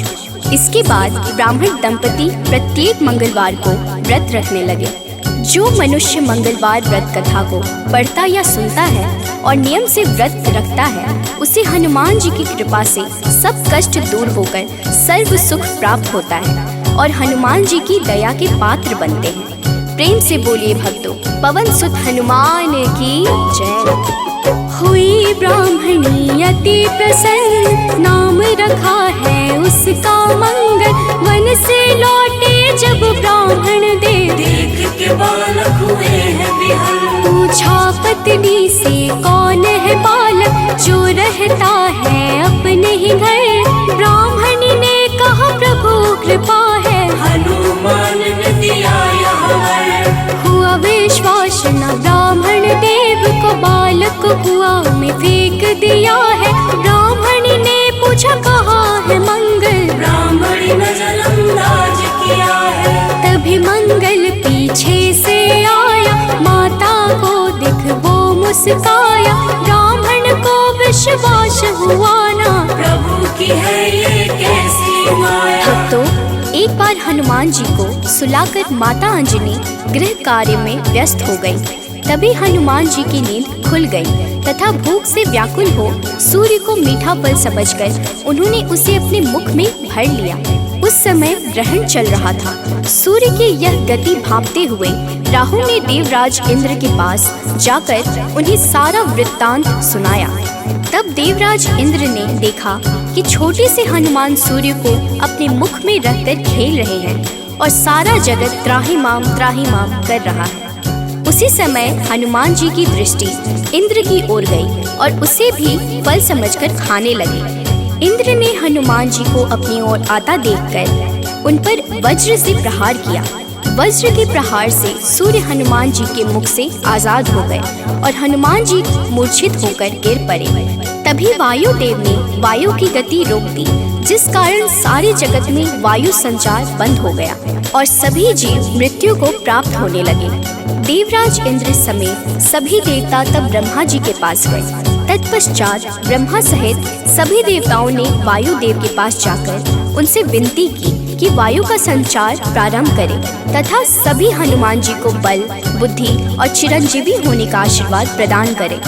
S3: इसके बाद ब्राह्मण दंपति प्रत्येक मंगलवार को व्रत रखने लगे। जो मनुष्य मंगलवार व्रत कथा को पढ़ता या सुनता है और नियम से व्रत रखता है, उसे हनुमान जी की कृपा से सब कष्ट दूर होकर सर्व सुख प्राप्त होता है और हनुमान जी की दया के पात्र बनते हैं। प्रेम से बोलिए भक्तों, पवन सुत हनुमान की जय। हुई ब्राह्मणी अति प्रसन्न, नाम रखा है उसका मंगल। वन से लौटे जब ब्राह्मण देख
S4: के बालक हुए हैं विहल।
S3: पूछा पत्नी से कौन है बालक जो रहता है अपने ही घर। ब्राह्मणी ने कहा प्रभु कृपा है,
S4: हनुमान ने दिया यह वर।
S3: हुआ विश्वास न ब्राह्मण देव को, बालक को कुआं में फेंक दिया है। ब्राह्मणी ने पूछा कहाँ है मंगल,
S4: ब्राह्मणी नजरअंदाज किया है।
S3: तभी मंगल पीछे से आया, माता को दिख वो मुस्काया। ब्राह्मण को विश्वास हुआ ना,
S4: प्रभु की है ये कैसी माया।
S3: भक्तों, एक बार हनुमान जी को सुलाकर माता अंजनी गृह कार्य में व्यस्त हो गई। तभी हनुमान जी की नींद खुल गई तथा भूख से व्याकुल हो सूर्य को मीठा फल समझकर उन्होंने उसे अपने मुख में भर लिया। उस समय ग्रहण चल रहा था। सूर्य की यह गति भांपते हुए राहु ने देवराज इंद्र के पास जाकर उन्हें सारा वृत्तांत सुनाया। तब देवराज इंद्र ने देखा कि छोटे से हनुमान सूर्य को अपने मुख में रखकर खेल रहे हैं और सारा जगत त्राहिमाम कर रहा है। उसी समय हनुमान जी की दृष्टि इंद्र की ओर गई और उसे भी फल समझकर खाने लगे। इंद्र ने हनुमान जी को अपनी ओर आता देखकर उन पर वज्र से प्रहार किया। वज्र के प्रहार से सूर्य हनुमान जी के मुख से आजाद हो गए और हनुमान जी मूर्छित होकर गिर पड़े। तभी वायुदेव ने वायु की गति रोक दी, जिस कारण सारे जगत में वायु संचार बंद हो गया और सभी जीव मृत्यु को प्राप्त होने लगे। देवराज इंद्र समेत सभी देवता तब ब्रह्मा जी के पास गए। तत्पश्चात ब्रह्मा सहित सभी देवताओं ने वायुदेव के पास जाकर उनसे विनती की कि वायु का संचार प्रारंभ करें तथा सभी हनुमान जी को बल, बुद्धि और चिरंजीवी होने का आशीर्वाद प्रदान करें।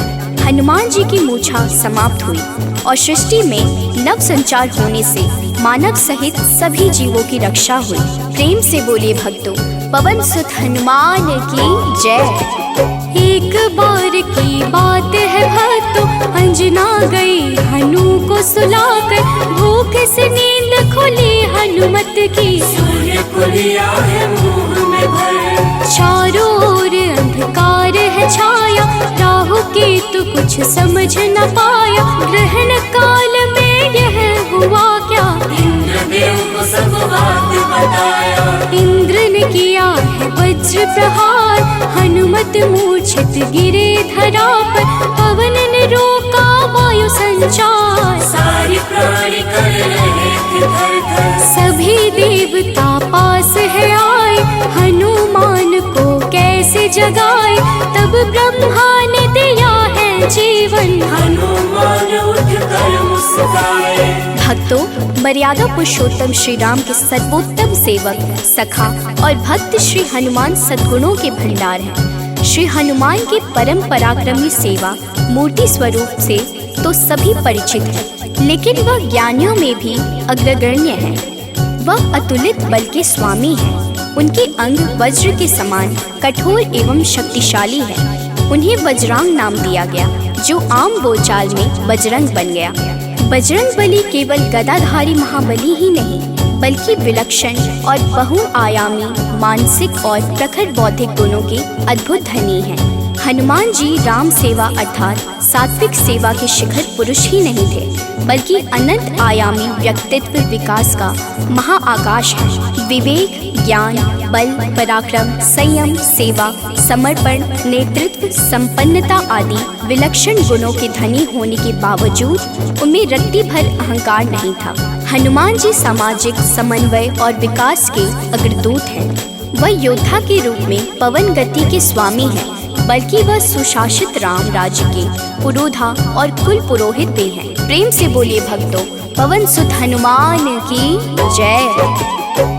S3: हनुमान जी की मूर्छा समाप्त हुई और सृष्टि में नव संचार होने से मानव सहित सभी जीवों की रक्षा हुई। प्रेम से बोलिए भक्तों, पवन सुत हनुमान की जय। एक बार की बात है भक्तों, अंजना गई हनु को सुलाकर। भूख से नींद खुली हनुमत की,
S4: सूर्य को लिया है मुंह में भर।
S3: चारों ओर अंधकार है छाया, राहु केतु कुछ समझ न पाया। ग्रहण काल में यह हुआ क्या,
S4: इंद्रदेव को सब बात बताया।
S3: इंद्र ने किया है वज्र प्रहार, हनुमत मूर्छित गिरे धरा पर। पवन ने रोका वायु संचार,
S4: सारी प्राणी कर रहे थे थर-थर।
S3: सभी देवता पास है आए, हनुमान को कैसे जगाए। तब ब्रह्मा ने दिया है जीवन,
S4: हनुमान उठकर मुस्काए।
S3: भक्तों, मर्यादा पुरुषोत्तम श्री राम के सर्वोत्तम सेवक, सखा और भक्त श्री हनुमान सद्गुणों के भंडार हैं। श्री हनुमान की परम पराक्रमी सेवा मूर्ति स्वरूप से तो सभी परिचित है, लेकिन वह ज्ञानियों में भी अग्रगण्य है। वह अतुलित बल के स्वामी है। उनके अंग वज्र के समान कठोर एवं शक्तिशाली है। उन्हें वज्रांग नाम दिया गया, जो आम बोलचाल में बजरंग बन गया। बजरंग बली केवल गदाधारी महाबली ही नहीं, बल्कि विलक्षण और बहुआयामी मानसिक और प्रखर बौद्धिक गुणों के अद्भुत धनी हैं। हनुमान जी राम सेवा अर्थात सात्विक सेवा के शिखर पुरुष ही नहीं थे, बल्कि अनंत आयामी व्यक्तित्व विकास का महाआकाश है। विवेक, ज्ञान, बल, पराक्रम, संयम, सेवा, समर्पण, नेतृत्व, संपन्नता आदि विलक्षण गुणों के धनी होने के बावजूद उनमें रत्ती भर अहंकार नहीं था। हनुमान जी सामाजिक समन्वय और विकास के अग्रदूत हैं। वह योद्धा के रूप में पवन गति के स्वामी हैं, बल्कि वह सुशासित राम राज्य के पुरोधा और कुल पुरोहित भी हैं। प्रेम से बोलिए भक्तों, पवन सुत हनुमान की जय।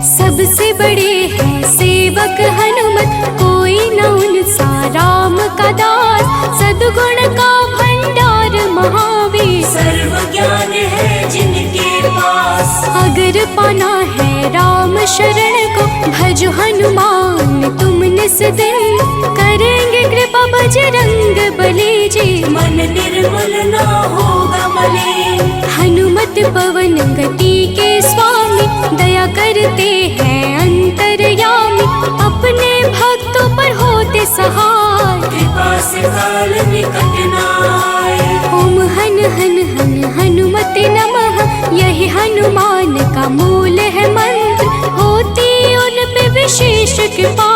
S3: सबसे बड़े हैं सेवक हनुमत, कोई न उनसा राम का दास। सद्गुण का भंडार महावीर,
S4: सर्व ज्ञान है जिनके पास।
S3: अगर पाना है राम शरण को, भज हनुमान तुम निस दिन। करेंगे कृपा बजरंग बली जी,
S4: मन निर्मल ना होगा मलिन।
S3: हनुमत पवन गति के स्वामी, दया करते हैं अंतर्यामी। अपने भक्तों पर होते सहाय,
S4: कृपा से काल निकट न आए।
S3: ओम हन हन हन हनुमते नमः, यही हनुमान का मूल है मंत्र। होती उन पे विशेष कृपा,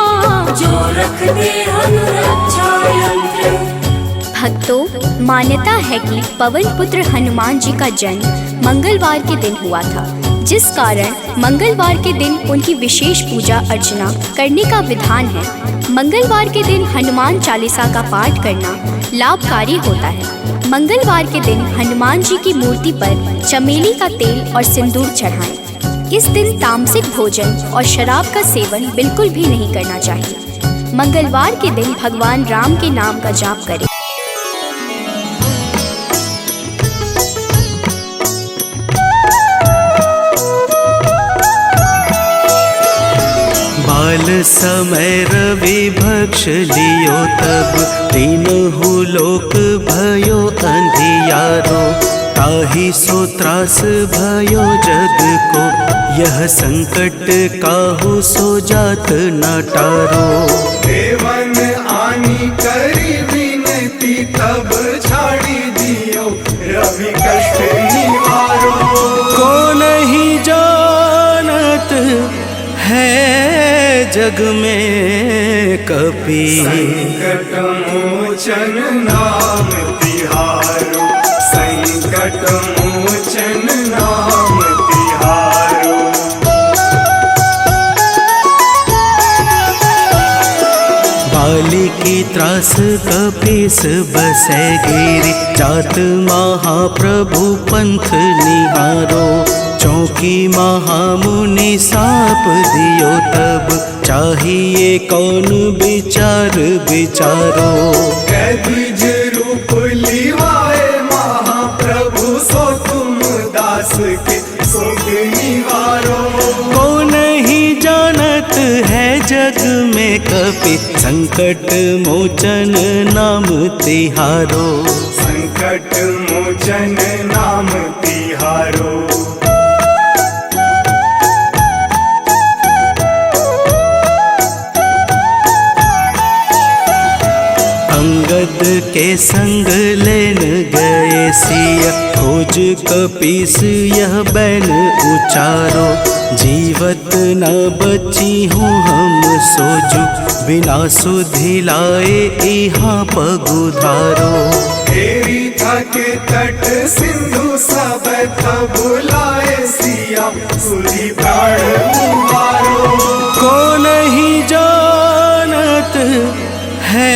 S4: जो रख दे अनुरक्षा यंत्र।
S3: भक्तों, मान्यता है कि पवन पुत्र हनुमान जी का जन्म मंगलवार के दिन हुआ था, जिस कारण मंगलवार के दिन उनकी विशेष पूजा अर्चना करने का विधान है। मंगलवार के दिन हनुमान चालीसा का पाठ करना लाभकारी होता है। मंगलवार के दिन हनुमान जी की मूर्ति पर चमेली का तेल और सिंदूर चढ़ाएं। इस दिन तामसिक भोजन और शराब का सेवन बिल्कुल भी नहीं करना चाहिए। मंगलवार के दिन भगवान राम के नाम का जाप करें।
S1: बाल समय रवि भक्ष लियो, तब तीनहु लोक भयो अंधियारो। ताहि सो त्रास भयो जग को, यह संकट काहू सो जात न टारो।
S2: देवन आनी करी विनती, तब छाड़ी दियो रवि कष्ट निवारो।
S1: को नहीं जानत है जग में कपि,
S2: संकट मोचन नाम तिहारो। संकट मोचन नाम तिहारो।
S1: बाली की त्रास कपीस बसै गिरि, जात महाप्रभु पंथ निहारो। चौकी महामुनि साप दियो, तब चाहिए कौन विचार विचारो।
S2: कैद्विज रूप लिवाए महाप्रभु, सो तुम दास के शोक निवारो।
S1: को नहीं जानत है जग में कपि, संकट मोचन नाम तिहारो।
S2: संकट मोचन नाम तिहारो।
S1: अंगद के संग लेन गए सिया, खोज कपीस यह बैन उचारो। जीवत न बची हूँ हम सोजू, बिना सुधि लाए यहाँ पगुधारो।
S2: तेरी थके तट सिंधु सब तब लाए सिया, सुधि प्राण मुहारो।
S1: को नहीं जानत है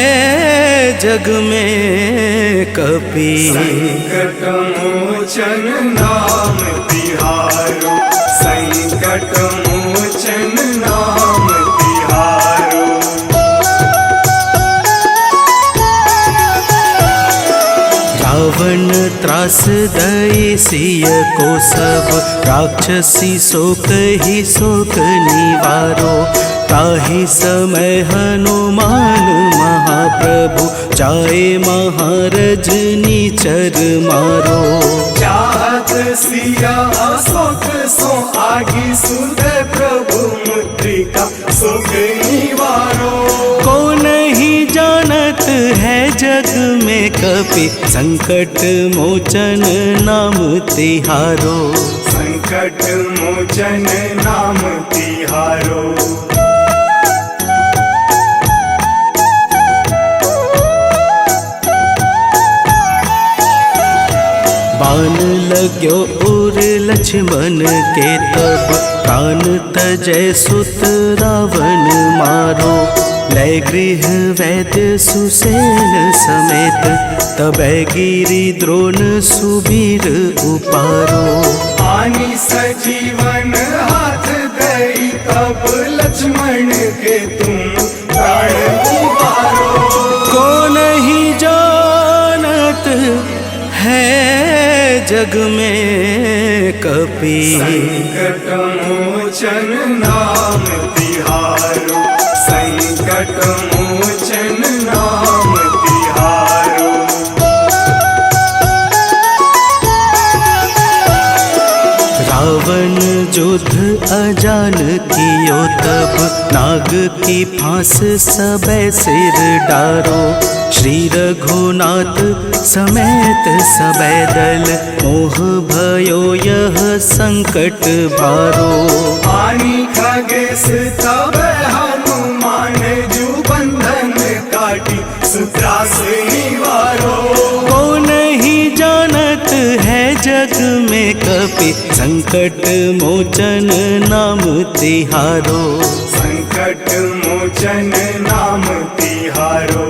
S1: जग में कपि,
S2: संकट मोचन नाम तिहारो। संकट मोचन नाम तिहारो।
S1: त्रास दई सिय को सब राक्षसी सो कही शोक निवारो। ताहि समय हनुमान महाप्रभु जाए महारज निचर मारो।
S2: चाहत सिया अशोक सो आगी सुध प्रभु मुद्रिका शोक निवारो।
S1: को नहीं जानत है जग में कपि संकट मोचन नाम तिहारो।
S2: संकट मोचन नाम तिहारो।
S1: बाण लाग्यो उर लक्ष्मण के तब प्राण तजय सुत रावण मारो। लय गृह वैद्य सुसेन समेत तबै गिरि द्रोण सुबीर उपारो।
S2: आनी सजीवन हाथ दई तब लक्ष्मण के तुम प्राण उबारो।
S1: को नहीं जानत है जग में कपि
S2: संकट मोचन नाम तिहारो। संकट मोचन नाम तिहारो।
S1: रावण युद्ध अजान कियो तब नाग की फांस सबे सिर डारो। श्री रघुनाथ समेत सबे दल मोह भयो यह संकट भारो।
S2: आनी खगेश तब हनुमान जु बंधन काटी सुत्रास निवारो।
S1: को नहीं जानत है जग में कपि संकट मोचन नाम तिहारो।
S2: संकट मोचन नाम तिहारो।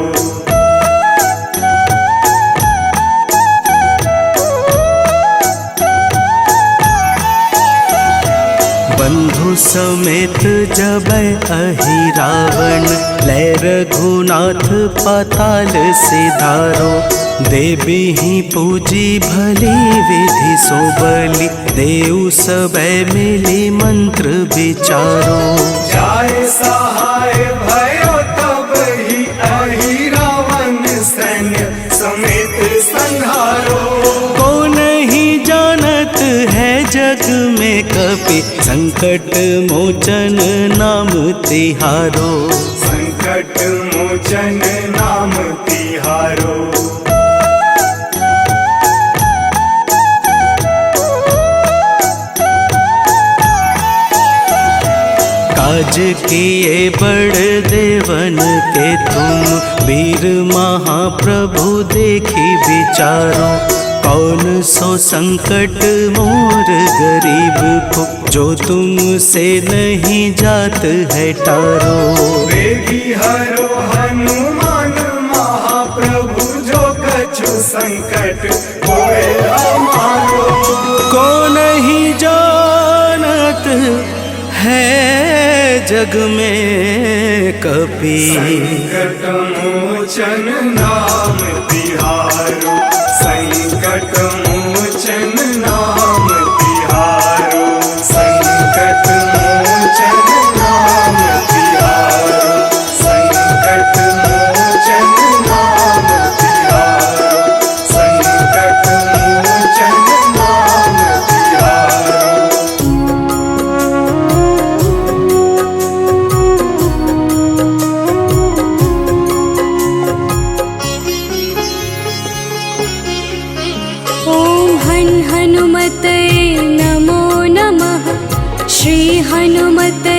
S1: बंधु समेत जबै अहि रावण लय रघुनाथ पाताल सिधारो। देवी ही पूजी भली विधि सो बलि देव सबे मिली मंत्र विचारो।
S2: जाय सहाय भयो तब ही अहि रावण सैन्य समेत संहारो।
S1: को नहीं जानत है जग में कपि संकट मोचन नाम तिहारो।
S2: संकट मोचन नाम तिहारो।
S1: काज किए बड़ देवन के तुम वीर महाप्रभु देखी विचारो। कौन सो संकट मोर गरीब को जो तुमसे नहीं जात है टारो।
S2: वेगी हरो हनुमान महाप्रभु जो कछु संकट होए हमारो।
S1: को नहीं जानत है जग में कपि
S2: संकट मोचन नाम तिहारो। संकट मोचन नाम तिहारो। संकट मोचन नाम तिहारो। संकट मोचन नाम तिहारो। संकट मोचन नाम तिहारो।
S3: हनुमते नमो नमः। श्री हनुमते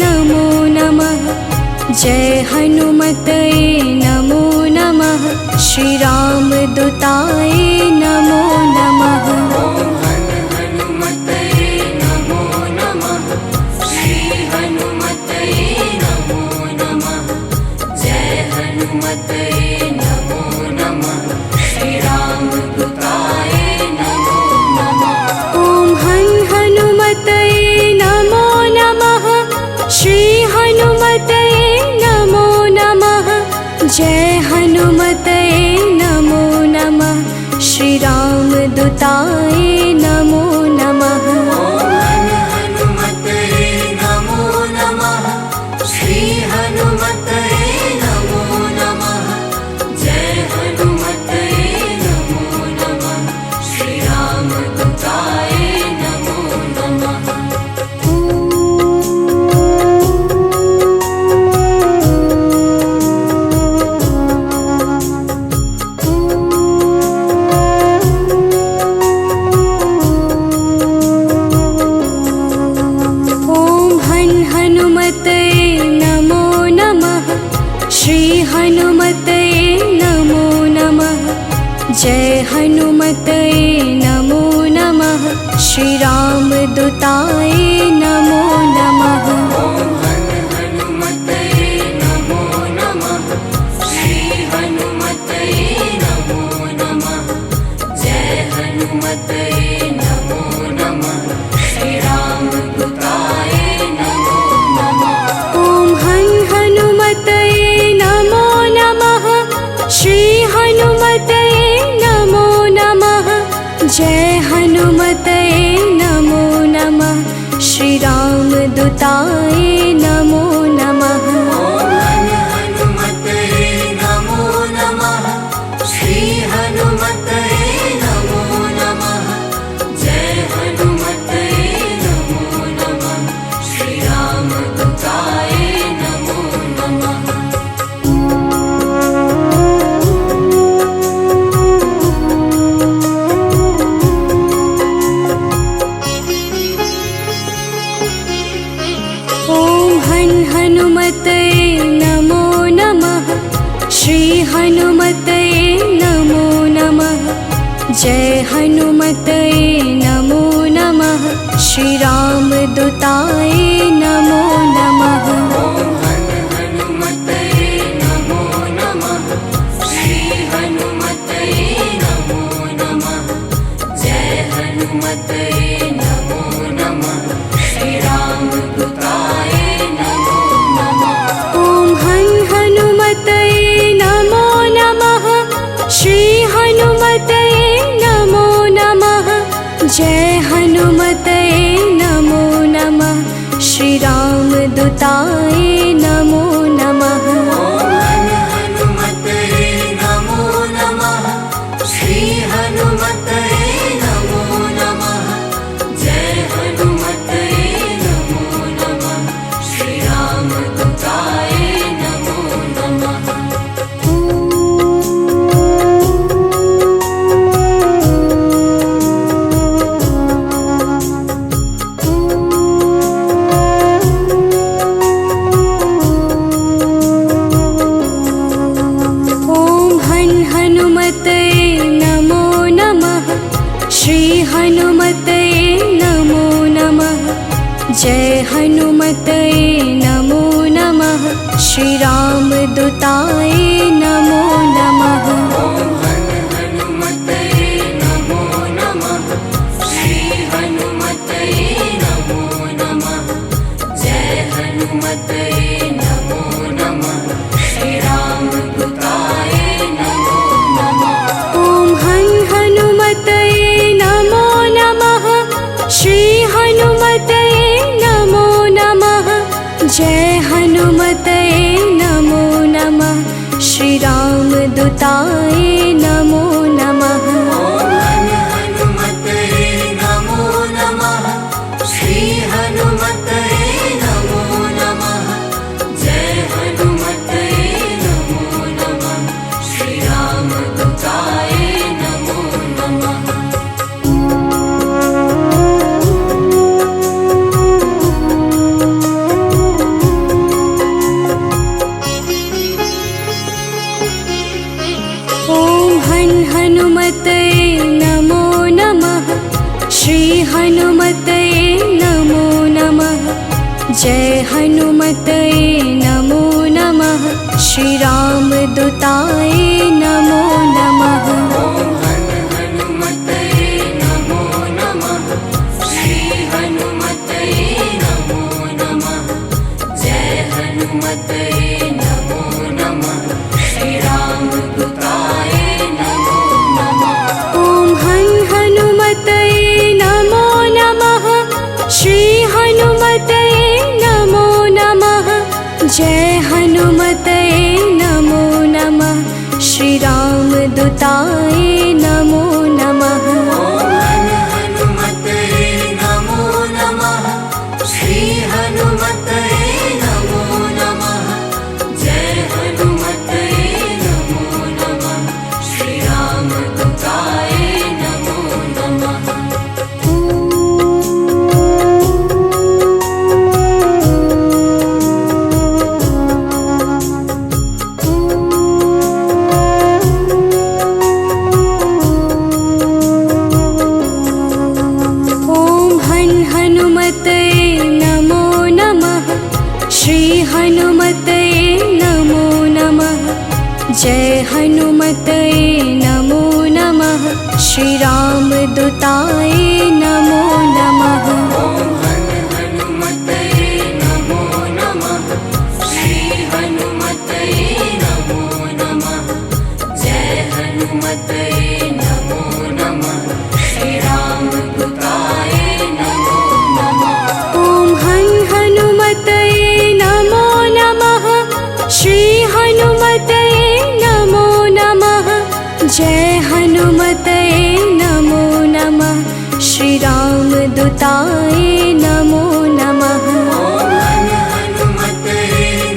S3: नमो नमः। जय हनुमते नमो नमः। श्री राम दूताय नमो नमः।
S4: हनुमते नमो नमः। श्री हनुमते नमो नमः। जय हनुमते नमो नमः। श्री राम दूताय नमो नमः।
S3: ओम हनुमते नमो नमः। श्री हनुमते नमो नमः। जय हनुमते नमो नमः। दूताय नमो नमः।
S4: हनुमते नमो नमः। श्री हनुमते नमो नमः। जय हनुमते नमो नमः। श्री राम दूताय नमो नमः।
S3: हनुमते नमो नमः। श्री हनुमते नमो नमः। जय हनुमते नमो नमः। श्री राम दूताय नमो नमः।
S4: हनुमते नमो नमः। श्री हनुमते नमो नमः। जय हनुमते नमो नमः। श्री राम दूताय नमो नमः।
S3: हनुमते नमो नमः। श्री हनुमते नमो नमः। जय हनुमते नमो नमः। श्री राम दूताय नमो नमः।
S4: हनुमते नमो नमः। श्री हनुमते नमो नमः। जय हनुमते नमो नमः। श्री राम दूताय नमो नमः।
S3: हनुमते नमो नमः। श्री हनुमते नमो नमः। जय हनुमते नमो नमः। श्री राम दूताय नमो नमः।
S4: हनुमते नमो नमः। श्री हनुमते नमो नमः। जय हनुमते नमो नमः। श्री राम दूताय नमो नमः।
S3: हनुमते नमो नमः। श्री हनुमते नमो नमः। जय हनुमते नमो नमः। श्री राम दूताय नमो नमः।
S4: हनुमते नमो नमः। श्री हनुमते नमो नमः। जय हनुमते नमो नमः। श्री राम दूताय नमो नमः।
S3: हनुमते नमो नमः। श्री हनुमते नमो नमः। जय हनुमते नमो नमः। श्री राम दूताय नमो नमः।
S4: हनुमते नमो नमः। श्री हनुमते नमो नमः। जय हनुमते नमो नमः। श्री राम दूताय नमो नमः।
S3: हनुमते नमो नमः। श्री हनुमते नमो नमः। जय हनुमते नमो नमः। श्री राम दूताय नमो नमः।
S4: हनुमते नमो नमः। श्री हनुमते नमो नमः। जय हनुमते नमो नमः। श्री राम दूताय नमो नमः।
S3: हनुमते नमो नमः। श्री हनुमते नमो नमः। जय हनुमते नमो नमः। श्री राम दूताय नमो नमः।
S4: हनुमते नमो नमः। श्री हनुमते नमो नमः। जय हनुमते नमो नमः। श्री राम दूताय नमो नमः।
S3: हनु जय हनुमते नमो नमः। श्री राम दूताय नमो नमः।
S4: हनुमते नमो नमः। श्री हनुमते नमो नमः। जय हनुमते नमो नमः। श्री राम दूताय नमो नमः। श्री हनुमते नमो नमः। जय हनुमते नमो नमः। श्री राम दूताय नमो नमः। हनुमते नमो नमः। श्री हनुमते नमो नमः। जय हनुमते नमो नमः। श्री राम दूताय नमो नमः।
S3: ओम हनुमते नमो नमः। श्री हनुमते नमो नमः। जय हनुमते नमो नमः। श्री राम दूताय नमो नमः।
S4: हनुमते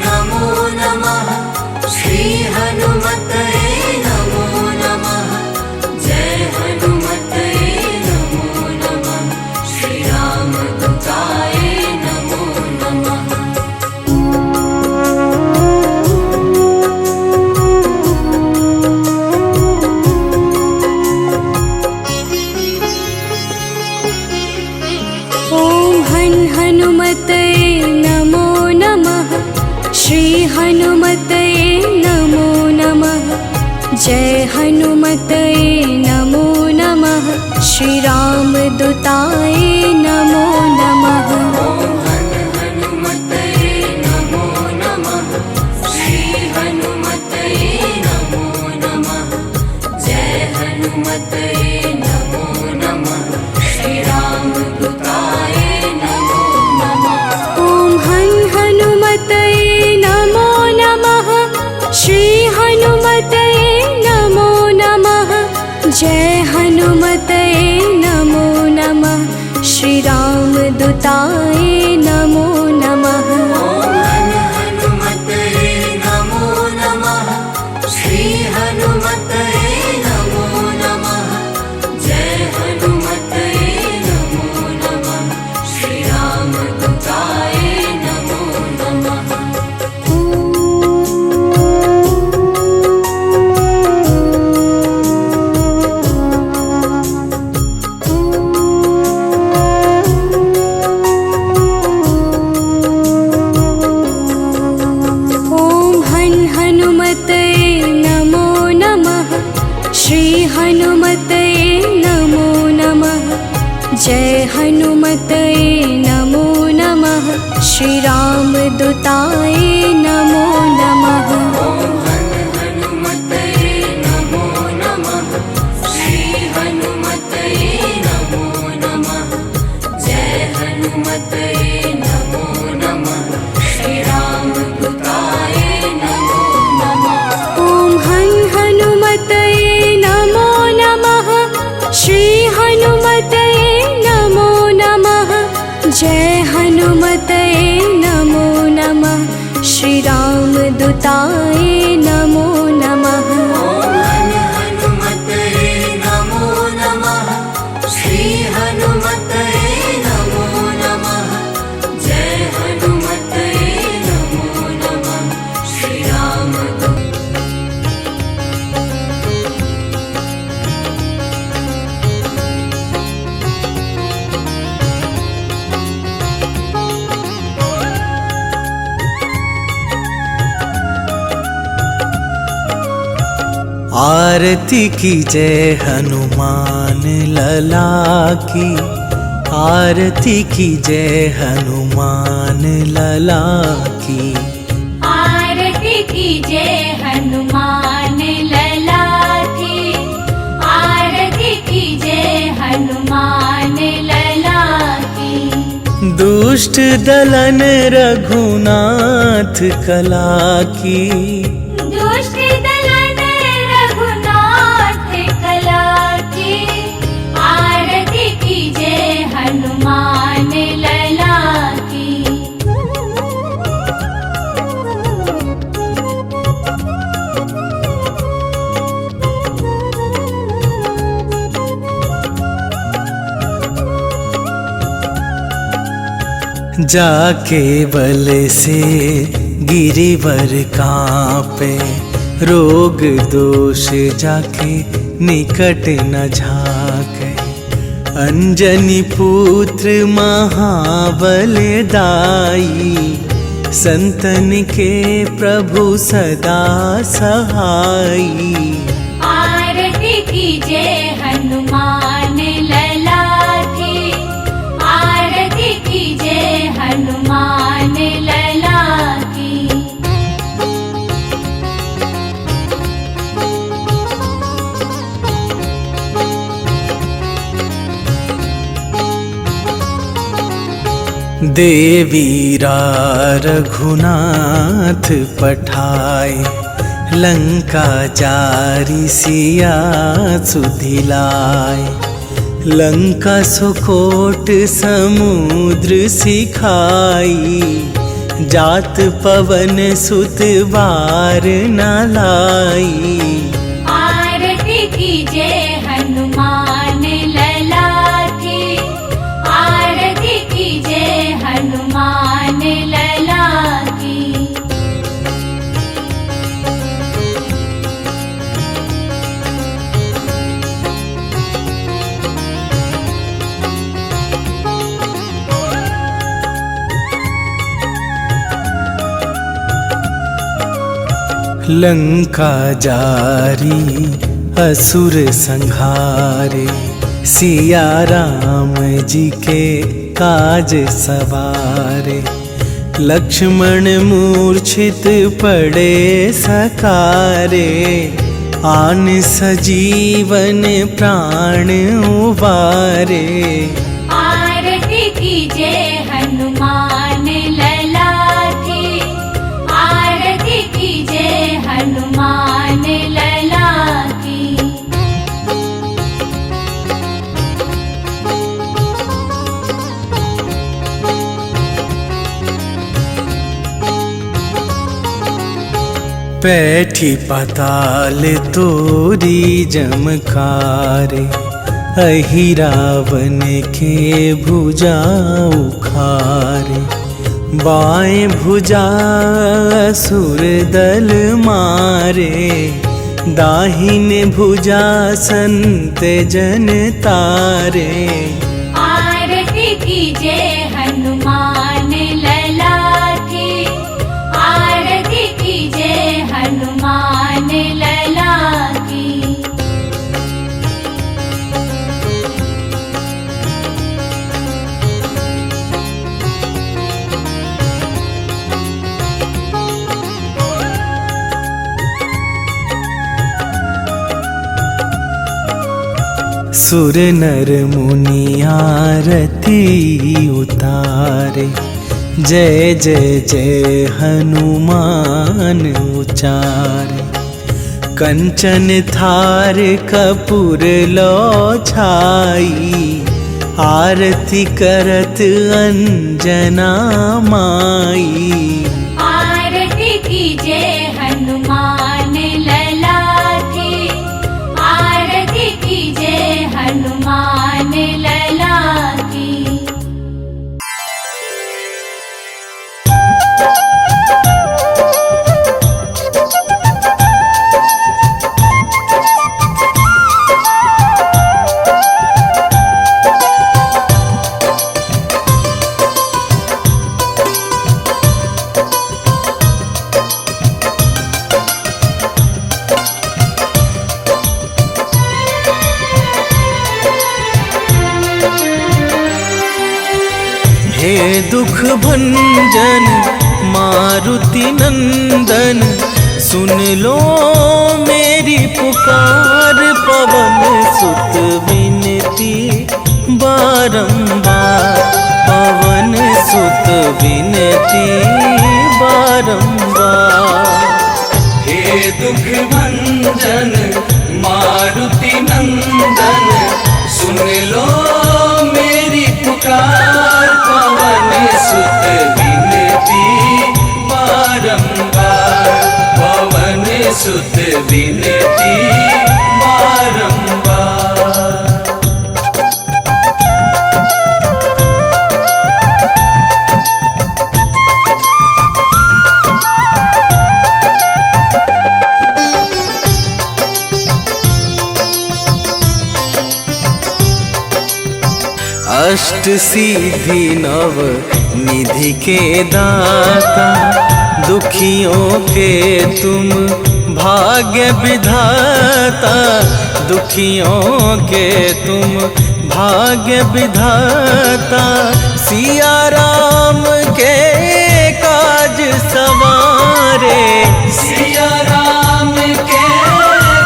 S4: नमो नमः। श्री हनुमते नमो नमः। जय हनुमते नमो नमः। श्री राम दूताय नमो नमः।
S3: हनुमते नमो नमः। श्री हनुमते नमो नमः। जय हनुमते नमो नमः। श्री राम दूताय नमो नमः।
S4: हनुमते नमो नमः। श्री हनुमते नमो नमः। जय हनुमते नमो नमः। श्री राम दूताय नमो नमः।
S3: ओम हनुमते नमो नमः। श्री हनुमते नमो नमः। जय हनुमते नमो नमः। श्री राम दूताय नमो नमः।
S4: हनुमते नमो नमः। श्री हनुमते नमो नमः। जय हनुमते नमो नमः। श्री राम दूताय नमो नमः।
S3: हनुमते नमो नमः। श्री हनुमते नमो नमः। जय हनुमते नमो नमः। श्री राम दूताय नमो नमः।
S4: हनुमते नमो नमः। श्री हनुमते नमो नमः। जय हनुमते नमो नमः। श्री राम दूताय नमो नमः।
S3: ओम हनुमते नमो नमः। श्री हनुमते नमो नमः। जय हनुमते नमो नमः। श्री राम दूताय नमो नमः।
S4: हनुमते नमो नमः। श्री हनुमते नमो नमः। जय हनुमते नमो नमः। श्री राम
S1: आरती की जय हनुमान लला की। आरती की जय हनुमान लला की।
S5: आरती की जय हनुमान लला की। आरती की जय हनुमान लला की।
S1: दुष्ट दलन रघुनाथ कला की,
S5: दुष्ट दलन रघुनाथ कला की, आरती कीजे हनुमान लला की।
S1: जाके बल से गिरिवर कांपे, रोग दोष जाके निकट न झाके। अंजनी पुत्र महाबल दाई, संतन के प्रभु सदा सहाई।
S5: आरती कीजे हनुमान लला की, आरती कीजे हनुमान लला की।
S1: देवीरा रघुनाथ पठाए, लंका जारी सिया सुधिलाए। लंका सुकोट समुद्र सिखाई, जात पवन सुत बार न लाई।
S5: आरती कीजे हनुमान लला की, आरती कीजे हनुमान लला की।
S1: लंका जारी असुर संहारे, सिया राम जी के काज सवारे। लक्ष्मण मूर्छित पड़े सकारे, आन सजीवन प्राण उबारे।
S5: आरती कीजे हनुमान लला की, आरती कीजे हनुमान लला की।
S1: पैठी पाताल तोरी जमकारे, अहि रावण के भुजा उखारे। बाएं भुजा असुर दल मारे, दाहिने भुजा संत जन तारे।
S5: आरती कीजे हनुमान लला की, आरती कीजे हनुमान लला की।
S1: सुर नर मुनि आरती उतारे, जय जय जय हनुमान उचारे। कंचन थार कपूर लो छाई, आरती करत अंजना माई।
S5: आरती कीजे हनुमान लला की, आरती कीजे हनुमान लला की।
S1: हे दुख भंजन मारुति नंदन, सुन लो मेरी पुकार। पवन सुत विनती बारंबार, पवन विनती बारंबार।
S4: हे दुख भंजन मारुति नंदन, सुन लो मेरी पुकार। पवन सुत विनती बारंबार, पवन सुत विनती बारंबार।
S1: अष्ट सिद्धि नव निधि के दाता, दुखियों के तुम भाग्य विधाता। दुखियों के तुम भाग्य विधाता, सिया राम के काज सवारे।
S4: सिया राम के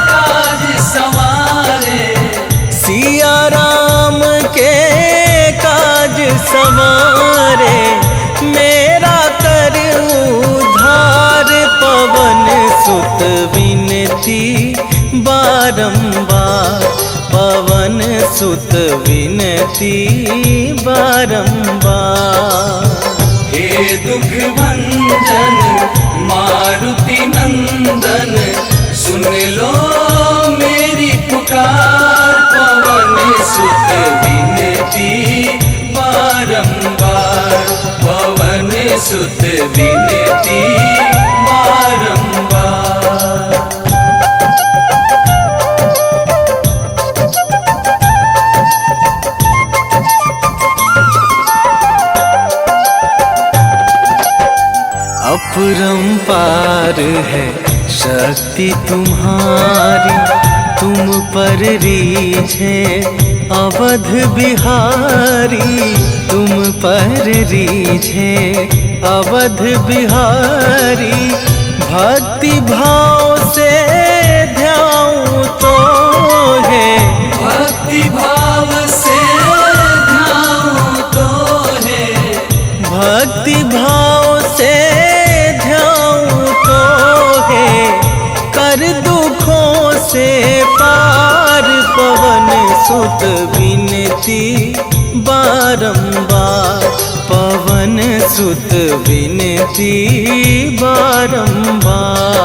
S4: काज सवारे,
S1: सिया राम के काज सवारे। मेरा कर उद्धार, पवन सुत विनती बारंबार, पवन सुत विनती बारंबार।
S4: हे दुख भंजन मारुति नंदन, सुन लो मेरी पुकार। पवन सुत विनती बारंबार, पवन सुत विनती बारंबार।
S1: अपरंपार है शक्ति तुम्हारी, तुम पर रीझे अवध बिहारी। तुम पर रीझे अवध बिहारी, भक्ति भाव से ध्याऊं तो है।
S4: भक्ति भाव से ध्याऊं तो है,
S1: भक्ति भाव से ध्याऊं तो है। कर दुखों से पार, पवन सुत विनती बारंबार, पवन सुत विनती बारंबार।